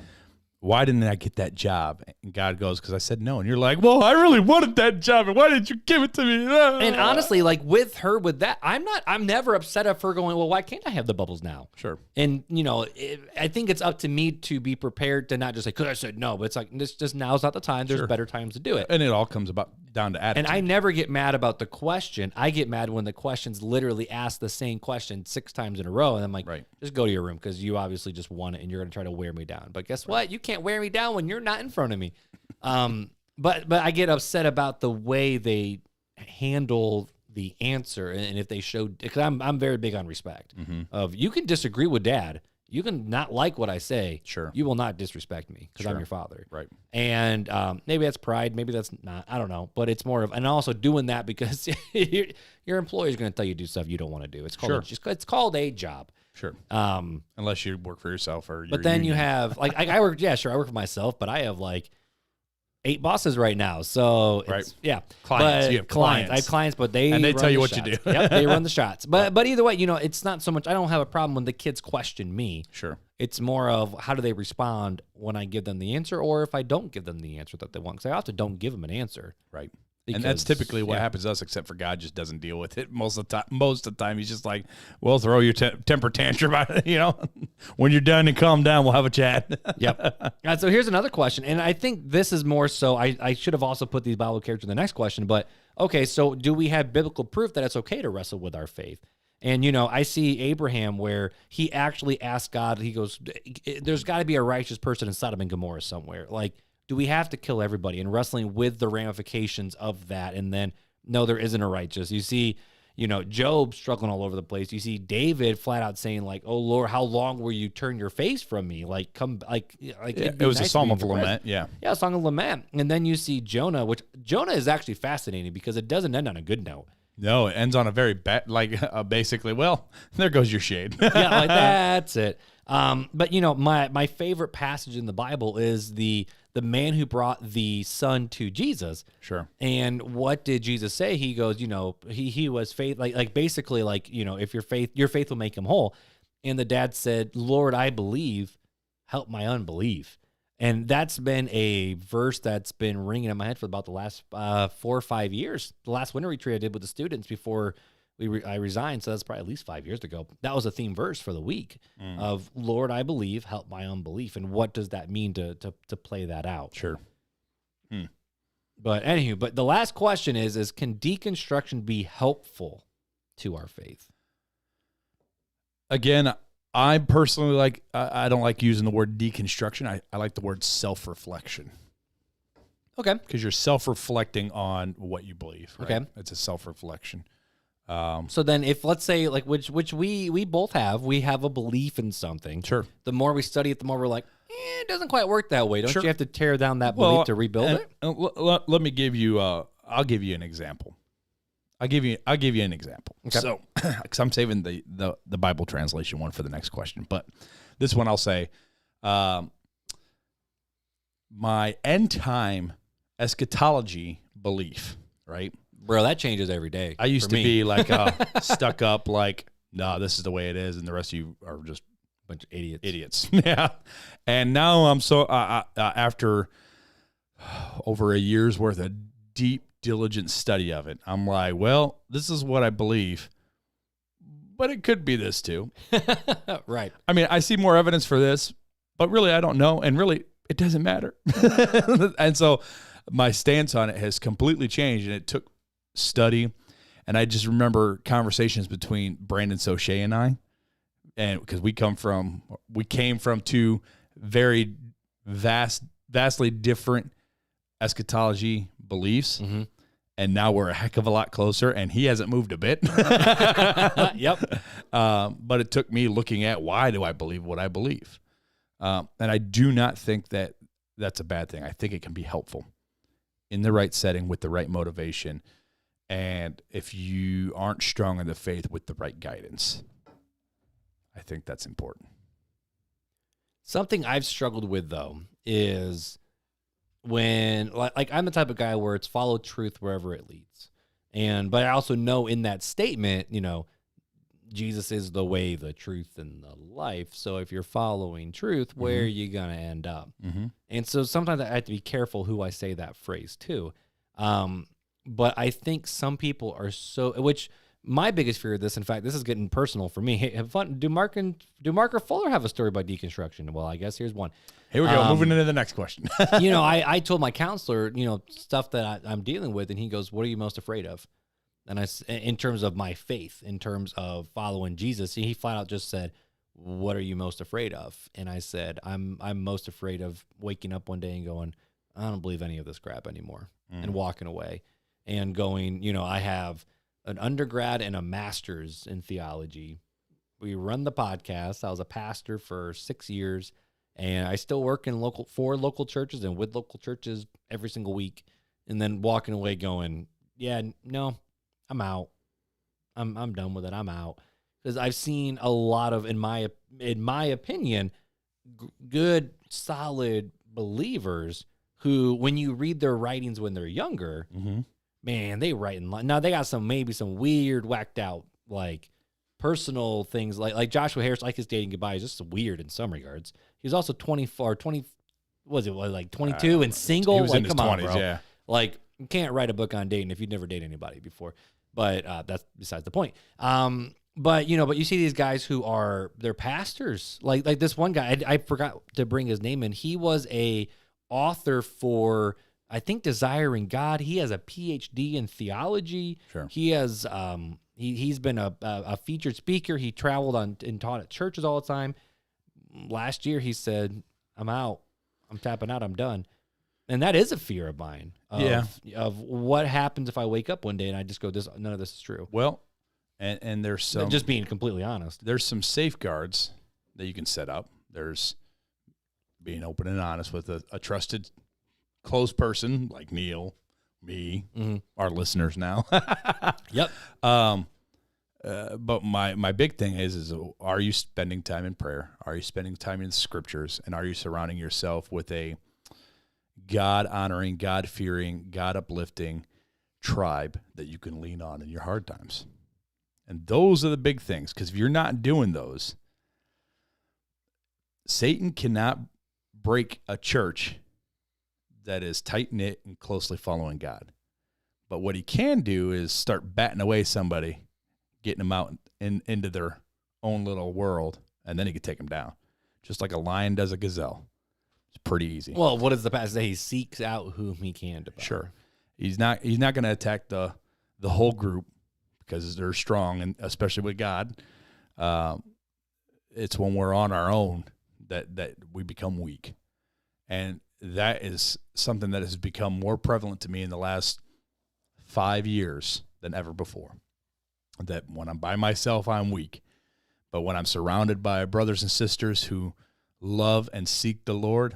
why didn't I get that job? And God goes, because I said no. And you're like, well, I really wanted that job, and why didn't you give it to me?
And honestly, like with that, I'm never upset at her going, well, why can't I have the bubbles now?
Sure.
And, I think it's up to me to be prepared to not just say, because I said no, but it's like, this just now's not the time. There's better times to do it.
And it all comes down to attitude.
And I never get mad about the question. I get mad when the question's literally ask the same question 6 times in a row. And I'm like, just go to your room, because you obviously just want it and you're going to try to wear me down. But guess what? You can't wear me down when you're not in front of me. But I get upset about the way they handle the answer, and if they show, because I'm very big on respect. Of you can disagree with Dad, you can not like what I say.
Sure,
you will not disrespect me because I'm your father.
Right. And
maybe that's pride, maybe that's not. I don't know, but it's more of, and also doing that because your employer is going to tell you to do stuff you don't want to do. It's called it's called a job.
Sure. Unless you work for yourself or
but then you have like I work. Yeah, sure, I work for myself, but I have like 8 bosses right now. So it's, yeah,
clients.
But
you have clients.
I have clients, but they
tell you what
shots.
you do.
Yep, they run the shots. But either way, it's not so much. I don't have a problem when the kids question me.
Sure.
It's more of how do they respond when I give them the answer, or if I don't give them the answer that they want. Because I often don't give them an answer.
Right.
Because,
and that's typically what happens to us, except for God just doesn't deal with it most of the time. Most of the time, he's just like, "Well, throw your temper tantrum, when you're done and calm down, we'll have a chat."
Yep. So here's another question, and I think this is more so. I should have also put these Bible characters in the next question, but okay. So do we have biblical proof that it's okay to wrestle with our faith? And, I see Abraham where he actually asked God, he goes, there's got to be a righteous person in Sodom and Gomorrah somewhere. Like, do we have to kill everybody? And wrestling with the ramifications of that. And then, no, there isn't a righteous. You see, Job struggling all over the place. You see David flat out saying like, "Oh Lord, how long will you turn your face from me? Like, come, like
it was a psalm of lament." Yeah.
Yeah. A song of lament. And then you see Jonah, which Jonah is actually fascinating because it doesn't end on a good note.
No, it ends on a very bad, basically, well, there goes your shade.
Yeah, like that's it. But my favorite passage in the Bible is the man who brought the son to Jesus.
Sure.
And what did Jesus say? He goes, he was faith, like basically like, if your faith will make him whole. And the dad said, "Lord, I believe, help my unbelief." And that's been a verse that's been ringing in my head for about the last 4 or 5 years. The last winter retreat I did with the students before I resigned, so that's probably at least 5 years ago. That was a theme verse for the week of "Lord, I believe, help my unbelief." And what does that mean to play that out?
Sure.
But anywho, the last question is can deconstruction be helpful to our faith?
Again, I personally I don't like using the word deconstruction. I like the word self-reflection.
Okay.
Because you're self-reflecting on what you believe. Right?
Okay.
It's a self-reflection.
So then if, let's say, like, which we both have, we have a belief in something.
Sure.
The more we study it, the more we're like, it doesn't quite work that way. Don't
Sure.
you have to tear down that belief to rebuild it?
Let me give you, I'll give you an example. I'll give you an example.
Okay.
So, because I'm saving the Bible translation one for the next question, but this one I'll say, my end time eschatology belief, right?
Bro, that changes every day.
I used to be like stuck up, like, no, this is the way it is, and the rest of you are just
a bunch of idiots.
Yeah. And now I'm so after over a year's worth of deep, diligent study of it, I'm like, well, this is what I believe, but it could be this too.
Right.
I mean, I see more evidence for this, but really I don't know, and really it doesn't matter. And so my stance on it has completely changed, and it took study. And I just remember conversations between Brandon Sochet and I, and because we came from two very vastly different eschatology beliefs.
Mm-hmm.
And now we're a heck of a lot closer, and he hasn't moved a bit.
Yep.
But it took me looking at why do I believe what I believe. And I do not think that that's a bad thing. I think it can be helpful in the right setting with the right motivation. And if you aren't strong in the faith with the right guidance, I think that's important.
Something I've struggled with, though, is when, like, I'm the type of guy where it's follow truth wherever it leads. But I also know in that statement, Jesus is the way, the truth, and the life. So if you're following truth, where are you going to end up?
Mm-hmm.
And so sometimes I have to be careful who I say that phrase to. But I think some people are which my biggest fear of this, in fact, this is getting personal for me. Hey, have fun. Do Marc or Fuller have a story about deconstruction? Well, I guess here's one.
Here we go. Moving into the next question.
I told my counselor, stuff that I'm dealing with, and he goes, "What are you most afraid of?" And in terms of my faith, in terms of following Jesus, he flat out just said, "What are you most afraid of?" And I said, I'm most afraid of waking up one day and going, "I don't believe any of this crap anymore," and walking away and going, I have an undergrad and a master's in theology. We run the podcast. I was a pastor for 6 years, and I still work in for local churches and with local churches every single week. And then walking away going, yeah, no, I'm out. I'm done with it. I'm out. because I've seen a lot of, in my opinion, good, solid believers who, when you read their writings when they're younger, man, they write in now they got maybe some weird, whacked out, like personal things, like Joshua Harris, like his dating goodbye is just weird in some regards. He was also 24, 20, was it like 22 and single?
He was
like,
in his
come
20s,
on, bro.
yeah.
Like, you can't write a book on dating if you've never dated anybody before. But that's besides the point. But you see these guys who they're pastors. Like this one guy, I forgot to bring his name in. He was a author for, I think, Desiring God. He has a PhD in theology.
Sure.
He has he's been a featured speaker. He traveled and taught at churches all the time. Last year he said, "I'm out. I'm tapping out. I'm done." And that is a fear of mine. Of what happens if I wake up one day and I just go, none of this is true.
Well, and there's some,
just being completely honest.
There's some safeguards that you can set up. There's being open and honest with a trusted, close person like Neil, me, our listeners now.
Yep.
But my big thing is are you spending time in prayer? Are you spending time in the scriptures? And are you surrounding yourself with a God-honoring, God-fearing, God-uplifting tribe that you can lean on in your hard times? And those are the big things, because if you're not doing those, Satan cannot break a church that is tight-knit and closely following God. But what he can do is start batting away somebody, getting them out into their own little world, and then he can take them down, just like a lion does a gazelle. It's pretty easy.
Well, what does the passage say? He seeks out whom he can devour.
Sure. He's not going to attack the whole group because they're strong, and especially with God. It's when we're on our own that we become weak. And that is something that has become more prevalent to me in the last 5 years than ever before. That when I'm by myself, I'm weak. But when I'm surrounded by brothers and sisters who love and seek the Lord,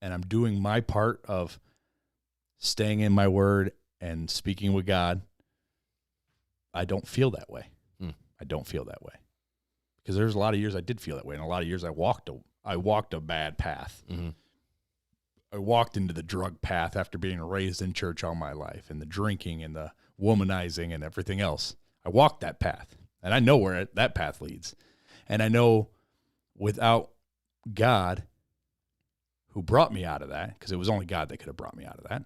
and I'm doing my part of staying in my word and speaking with God, I don't feel that way. I don't feel that way. Because there's a lot of years I did feel that way, and a lot of years I walked a bad path. I walked into the drug path after being raised in church all my life, and the drinking and the womanizing and everything else. I walked that path, and I know where that path leads. And I know without God, who brought me out of that, because it was only God that could have brought me out of that,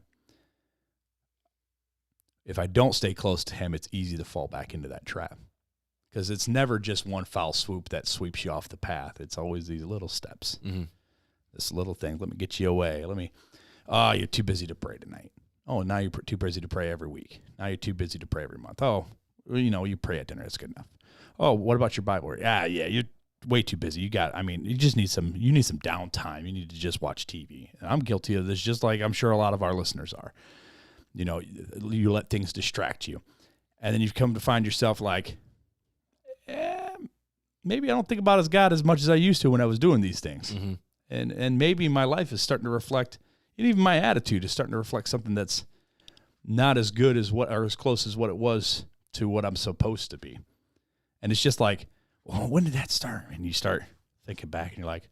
if I don't stay close to him, it's easy to fall back into that trap. Because it's never just one foul swoop that sweeps you off the path. It's always these little steps. This little thing, let me get you away. You're too busy to pray tonight. Oh, now you're too busy to pray every week. Now you're too busy to pray every month. Oh, you pray at dinner. That's good enough. Oh, what about your Bible? Yeah, you're way too busy. You just need some downtime. You need to just watch TV. And I'm guilty of this, just like I'm sure a lot of our listeners are. You let things distract you. And then you've come to find yourself like, maybe I don't think about God as much as I used to when I was doing these things. And maybe my life is starting to reflect, and even my attitude is starting to reflect something that's not as good as or as close as what it was to what I'm supposed to be. And it's just like, well, when did that start? And you start thinking back and you're like,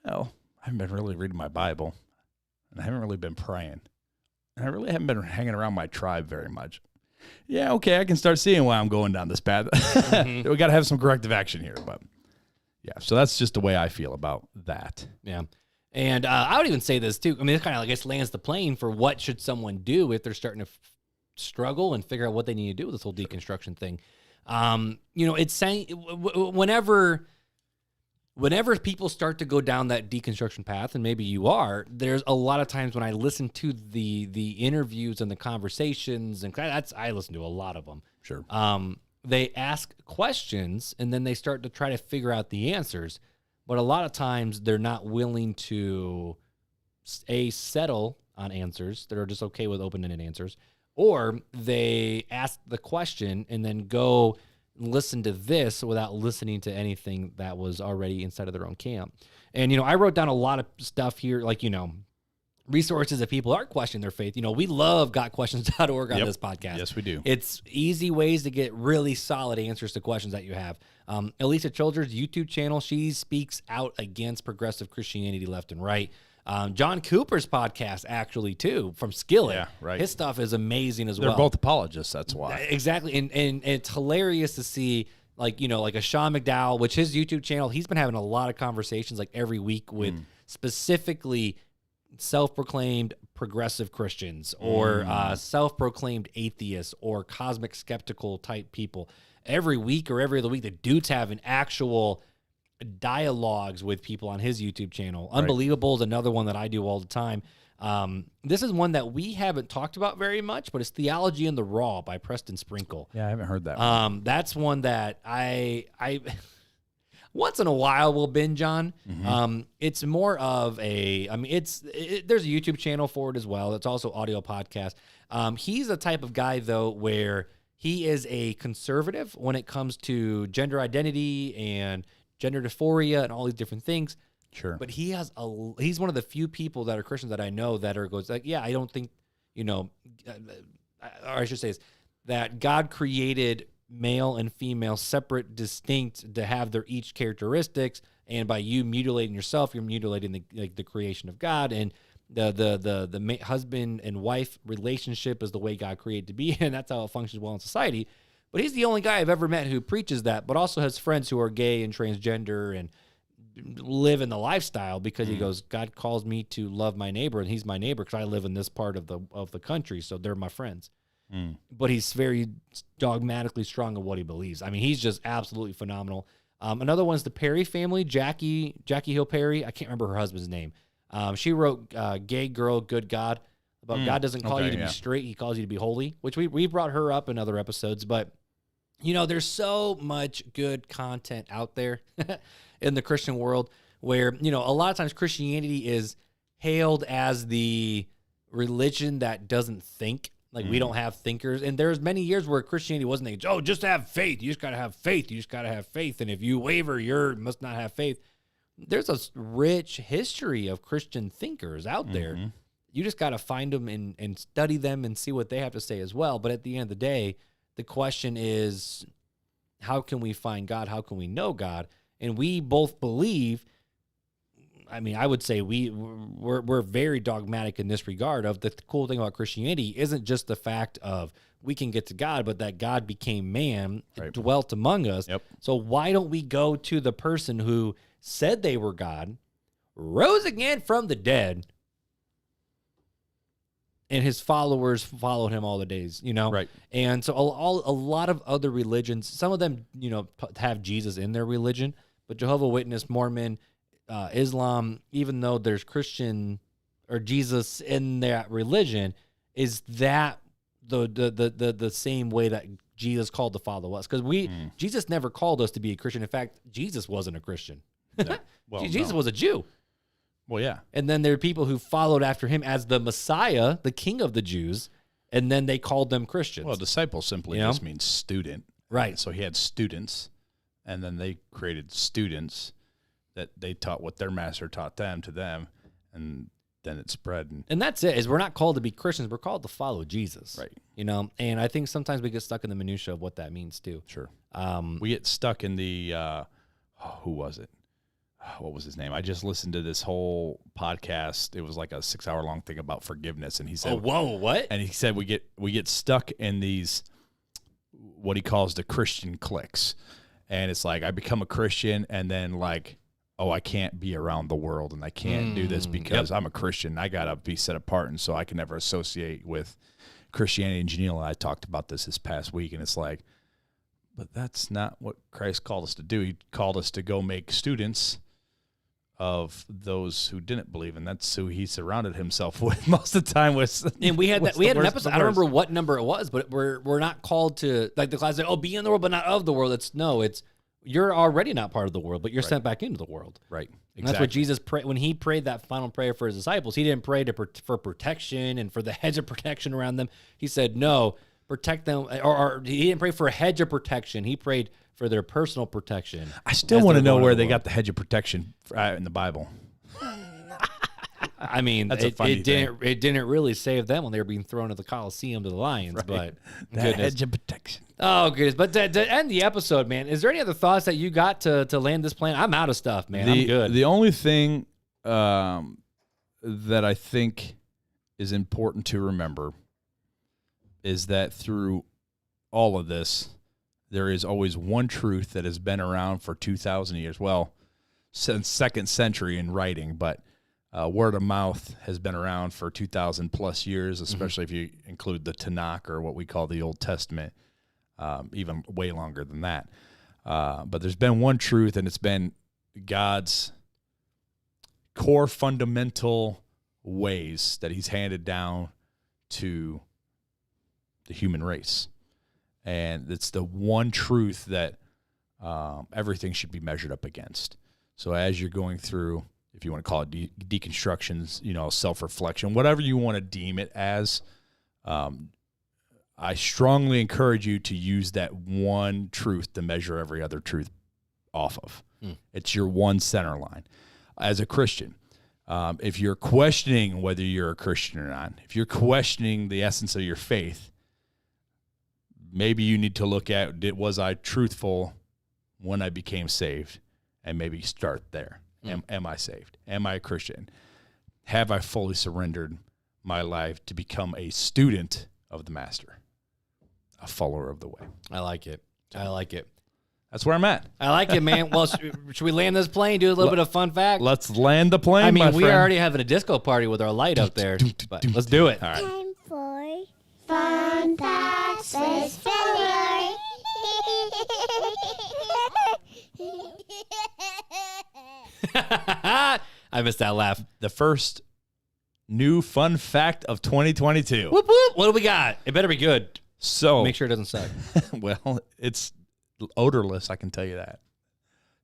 well, I haven't been really reading my Bible, and I haven't really been praying, and I really haven't been hanging around my tribe very much. Yeah, okay, I can start seeing why I'm going down this path. We got to have some corrective action here, but yeah, so that's just the way I feel about that.
Yeah. And I would even say this too. I mean, it kind of, I guess, lands the plane for what should someone do if they're starting to struggle and figure out what they need to do with this whole deconstruction thing. It's saying whenever people start to go down that deconstruction path, and maybe you are, there's a lot of times when I listen to the interviews and the conversations, and I listen to a lot of them.
Sure.
They ask questions, and then they start to try to figure out the answers. But a lot of times they're not willing to, settle on answers. They're just okay with open-ended answers. Or they ask the question and then go listen to this without listening to anything that was already inside of their own camp. And, I wrote down a lot of stuff here, like, resources if people are questioning their faith. We love gotquestions.org on this podcast.
Yes, we do.
It's easy ways to get really solid answers to questions that you have. Alisa Childers' YouTube channel, she speaks out against progressive Christianity left and right. John Cooper's podcast, actually, too, from Skillet.
Yeah, right.
His stuff is amazing as well.
They're both apologists, that's why.
Exactly. And it's hilarious to see, like a Sean McDowell, which his YouTube channel, he's been having a lot of conversations like every week with specifically self-proclaimed progressive Christians or self-proclaimed atheists or cosmic skeptical type people. Every week or every other week, the dude's having actual dialogues with people on his YouTube channel. Right. Unbelievable is another one that I do all the time. This is one that we haven't talked about very much, but it's Theology in the Raw by Preston Sprinkle.
Yeah, I haven't heard that one.
That's one that I once in a while will binge on. It's more of there's a YouTube channel for it as well. It's also audio podcast. He's the type of guy, though, where he is a conservative when it comes to gender identity and gender dysphoria and all these different things.
Sure.
But he's one of the few people that are Christians that I know that goes like, yeah, I don't think, or I should say this, that God created male and female separate, distinct, to have their each characteristics, and by you mutilating yourself, you're mutilating the creation of God, and the husband and wife relationship is the way God created to be, and that's how it functions well in society. But he's the only guy I've ever met who preaches that, but also has friends who are gay and transgender and live in the lifestyle because he goes, God calls me to love my neighbor, and he's my neighbor because I live in this part of the country, so they're my friends. But he's very dogmatically strong in what he believes. I mean, he's just absolutely phenomenal. Another one's the Perry family, Jackie Hill Perry. I can't remember her husband's name. She wrote Gay Girl, Good God, about God doesn't call you to be straight, he calls you to be holy, which we brought her up in other episodes. But, there's so much good content out there in the Christian world where, a lot of times Christianity is hailed as the religion that doesn't think. Like, we don't have thinkers. And there's many years where Christianity wasn't like, oh, just have faith. You just got to have faith. You just got to have faith. And if you waver, you must not have faith. There's a rich history of Christian thinkers out there. You just got to find them and study them and see what they have to say as well. But at the end of the day, the question is, how can we find God? How can we know God? And we both believe, I mean, I would say we're very dogmatic in this regard of the cool thing about Christianity isn't just the fact of we can get to God, but that God became man, dwelt among us. Yep. So why don't we go to the person who said they were God, rose again from the dead, and his followers followed him all the days, Right. And so a lot of other religions, some of them, have Jesus in their religion, but Jehovah's Witness, Mormon, Islam, even though there's Christian or Jesus in that religion, is that the same way that Jesus called to follow us? Because Jesus never called us to be a Christian. In fact, Jesus wasn't a Christian. Yeah. Well, Jesus was a Jew.
Well, yeah.
And then there are people who followed after him as the Messiah, the King of the Jews, and then they called them Christians.
Well, disciple simply just means student.
Right.
So he had students, and then they created students that they taught what their master taught them to them, and then it spread.
And that's it, is we're not called to be Christians, we're called to follow Jesus.
Right.
And I think sometimes we get stuck in the minutia of what that means too.
Sure. We get stuck in the, who was it? What was his name? I just listened to this whole podcast. It was like a 6-hour-long thing about forgiveness, and he said,
"Oh, whoa, what?"
And he said we get stuck in these what he calls the Christian cliques, and it's like I become a Christian, and then like, oh, I can't be around the world, and I can't do this because I'm a Christian. I gotta be set apart, and so I can never associate with Christianity. And Janelle and I talked about this past week, and it's like, but that's not what Christ called us to do. He called us to go make students of those who didn't believe, and that's who he surrounded himself with most of the time.
And we had an episode. I don't remember what number it was, but we're not called to, like the class said, oh, be in the world but not of the world. It's you're already not part of the world, but you're sent back into the world.
Right.
Exactly. And that's what Jesus prayed when he prayed that final prayer for his disciples. He didn't pray for protection and for the hedge of protection around them. He said, no, protect them, or he didn't pray for a hedge of protection. He prayed for their personal protection.
I still want to know where they got the hedge of protection in the Bible.
I mean,
That's a funny thing.
it didn't really save them when they were being thrown to the Coliseum to the Lions, but
that edge of protection.
Oh, goodness. But to end the episode, man, is there any other thoughts that you got to land this plane? I'm out of stuff, man. I'm good.
The only thing that I think is important to remember is that through all of this, there is always one truth that has been around for 2,000 years. Well, since 2nd century in writing, but word of mouth has been around for 2,000 plus years, especially if you include the Tanakh, or what we call the Old Testament, even way longer than that. But there's been one truth, and it's been God's core fundamental ways that he's handed down to the human race. And it's the one truth that everything should be measured up against. So as you're going through, if you want to call it deconstructions, self-reflection, whatever you want to deem it as, I strongly encourage you to use that one truth to measure every other truth off of. It's your one center line. As a Christian, if you're questioning whether you're a Christian or not, if you're questioning the essence of your faith, maybe you need to look at, was I truthful when I became saved? And maybe start there. Am I saved? Am I a Christian? Have I fully surrendered my life to become a student of the Master, a follower of the way?
I like it.
That's where I'm at.
I like it, man. Well, should we land this plane, do a little bit of fun fact?
Let's land the plane,
I mean,
my
we
friend.
are already having a disco party with our light up there. But let's do it.
All right.
Time for Fun Facts with February.
I missed that laugh.
The first new fun fact of 2022.
Whoop, whoop. What do we got? It better be good.
So
Make sure it doesn't suck.
well, it's odorless, I can tell you that.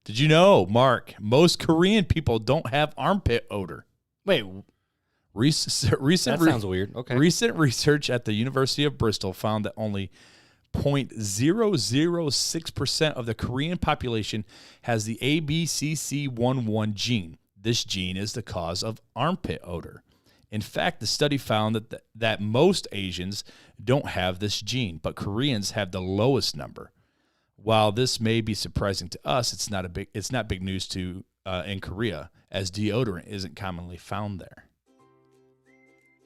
Did you know, Mark, most Korean people don't have armpit odor?
Wait,
Recent
that sounds weird. Okay.
Recent research at the University of Bristol found that only 0.006% of the Korean population has the ABCC11 gene. This gene is the cause of armpit odor. In fact, the study found that most Asians don't have this gene, but Koreans have the lowest number. While this may be surprising to us, it's not big news in Korea, as deodorant isn't commonly found there.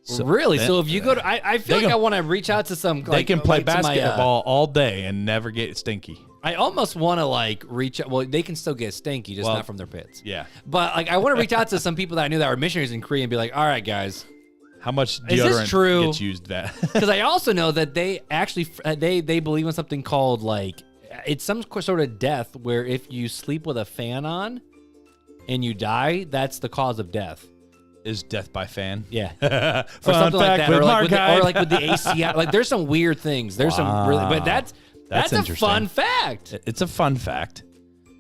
So, really? So if you go to, I feel like I want to reach out to some.
They can play basketball all day and never get stinky.
I almost want to reach out. Well, they can still get stinky, just not from their pits.
Yeah.
But I want to reach out to some people that I knew that were missionaries in Korea and be like, all right, guys,
how much deodorant
is this true?
Gets used that?
Because I also know that they actually they believe in something called it's some sort of death where if you sleep with a fan on and you die, that's the cause of death.
Is death by fan?
Yeah.
Fun
or something like
fact
that.
with
Or
Marc Hyde.
with the AC. There's some weird things. There's some really, but that's a
interesting.
fun fact.
It's a fun fact.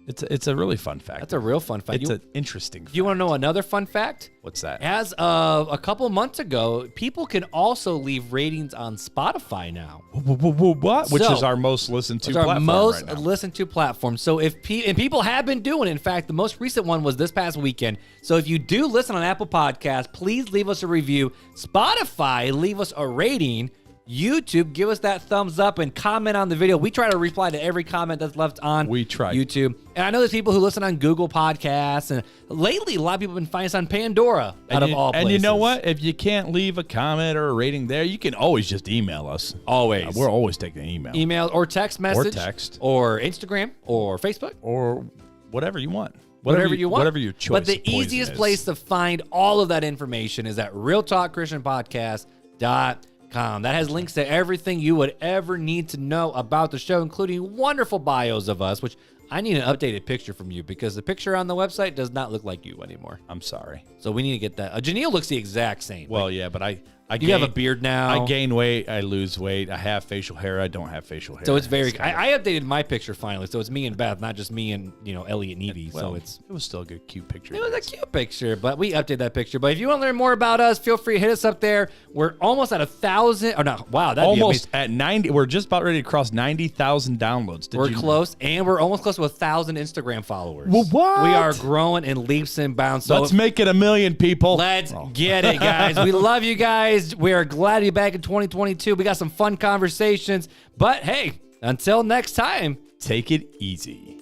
It's a really fun fact.
That's a real fun fact.
It's an interesting fact.
Do you want to know another fun fact?
What's that?
As of a couple months ago, people can also leave ratings on Spotify now.
What? Which
So,
is our most listened to
It's
platform
our most
right now.
listened to platform. So and people have been doing it. In fact, the most recent one was this past weekend. So if you do listen on Apple Podcasts, please leave us a review. Spotify, leave us a rating. YouTube, give us that thumbs up and comment on the video. We try to reply to every comment that's left on YouTube. And I know there's people who listen on Google Podcasts, and lately a lot of people have been finding us on Pandora out of all places.
And you know what? If you can't leave a comment or a rating there, you can always just email us.
Always.
We're always taking email.
Email or text message.
Or text.
Or Instagram or Facebook.
Or whatever you want.
Whatever you want.
Whatever your choice.
But the easiest place to find all of that information is at realtalkchristianpodcast.com. That has links to everything you would ever need to know about the show, including wonderful bios of us, which I need an updated picture from you because the picture on the website does not look like you anymore.
I'm sorry.
So we need to get that. Janelle looks the exact same.
Well, yeah, but I
You have a beard now.
I gain weight. I lose weight. I have facial hair. I don't have facial hair.
So it's very. I updated my picture finally, so it's me and Beth, not just me and Elliot and Evie.
Well,
so
it was still a good, cute picture.
It was a cute picture, but we updated that picture. But if you want to learn more about us, feel free to hit us up there. We're almost at 1,000. Oh no! Wow, that'd
almost
be
at 90. We're just about ready to cross 90,000 downloads.
We're close, and we're almost close to 1,000 Instagram followers.
Well, what?
We are growing in leaps and bounds. So
let's make it 1 million people.
Let's get it, guys. We love you guys. We are glad to be back in 2022. We got some fun conversations. But hey, until next time,
take it easy.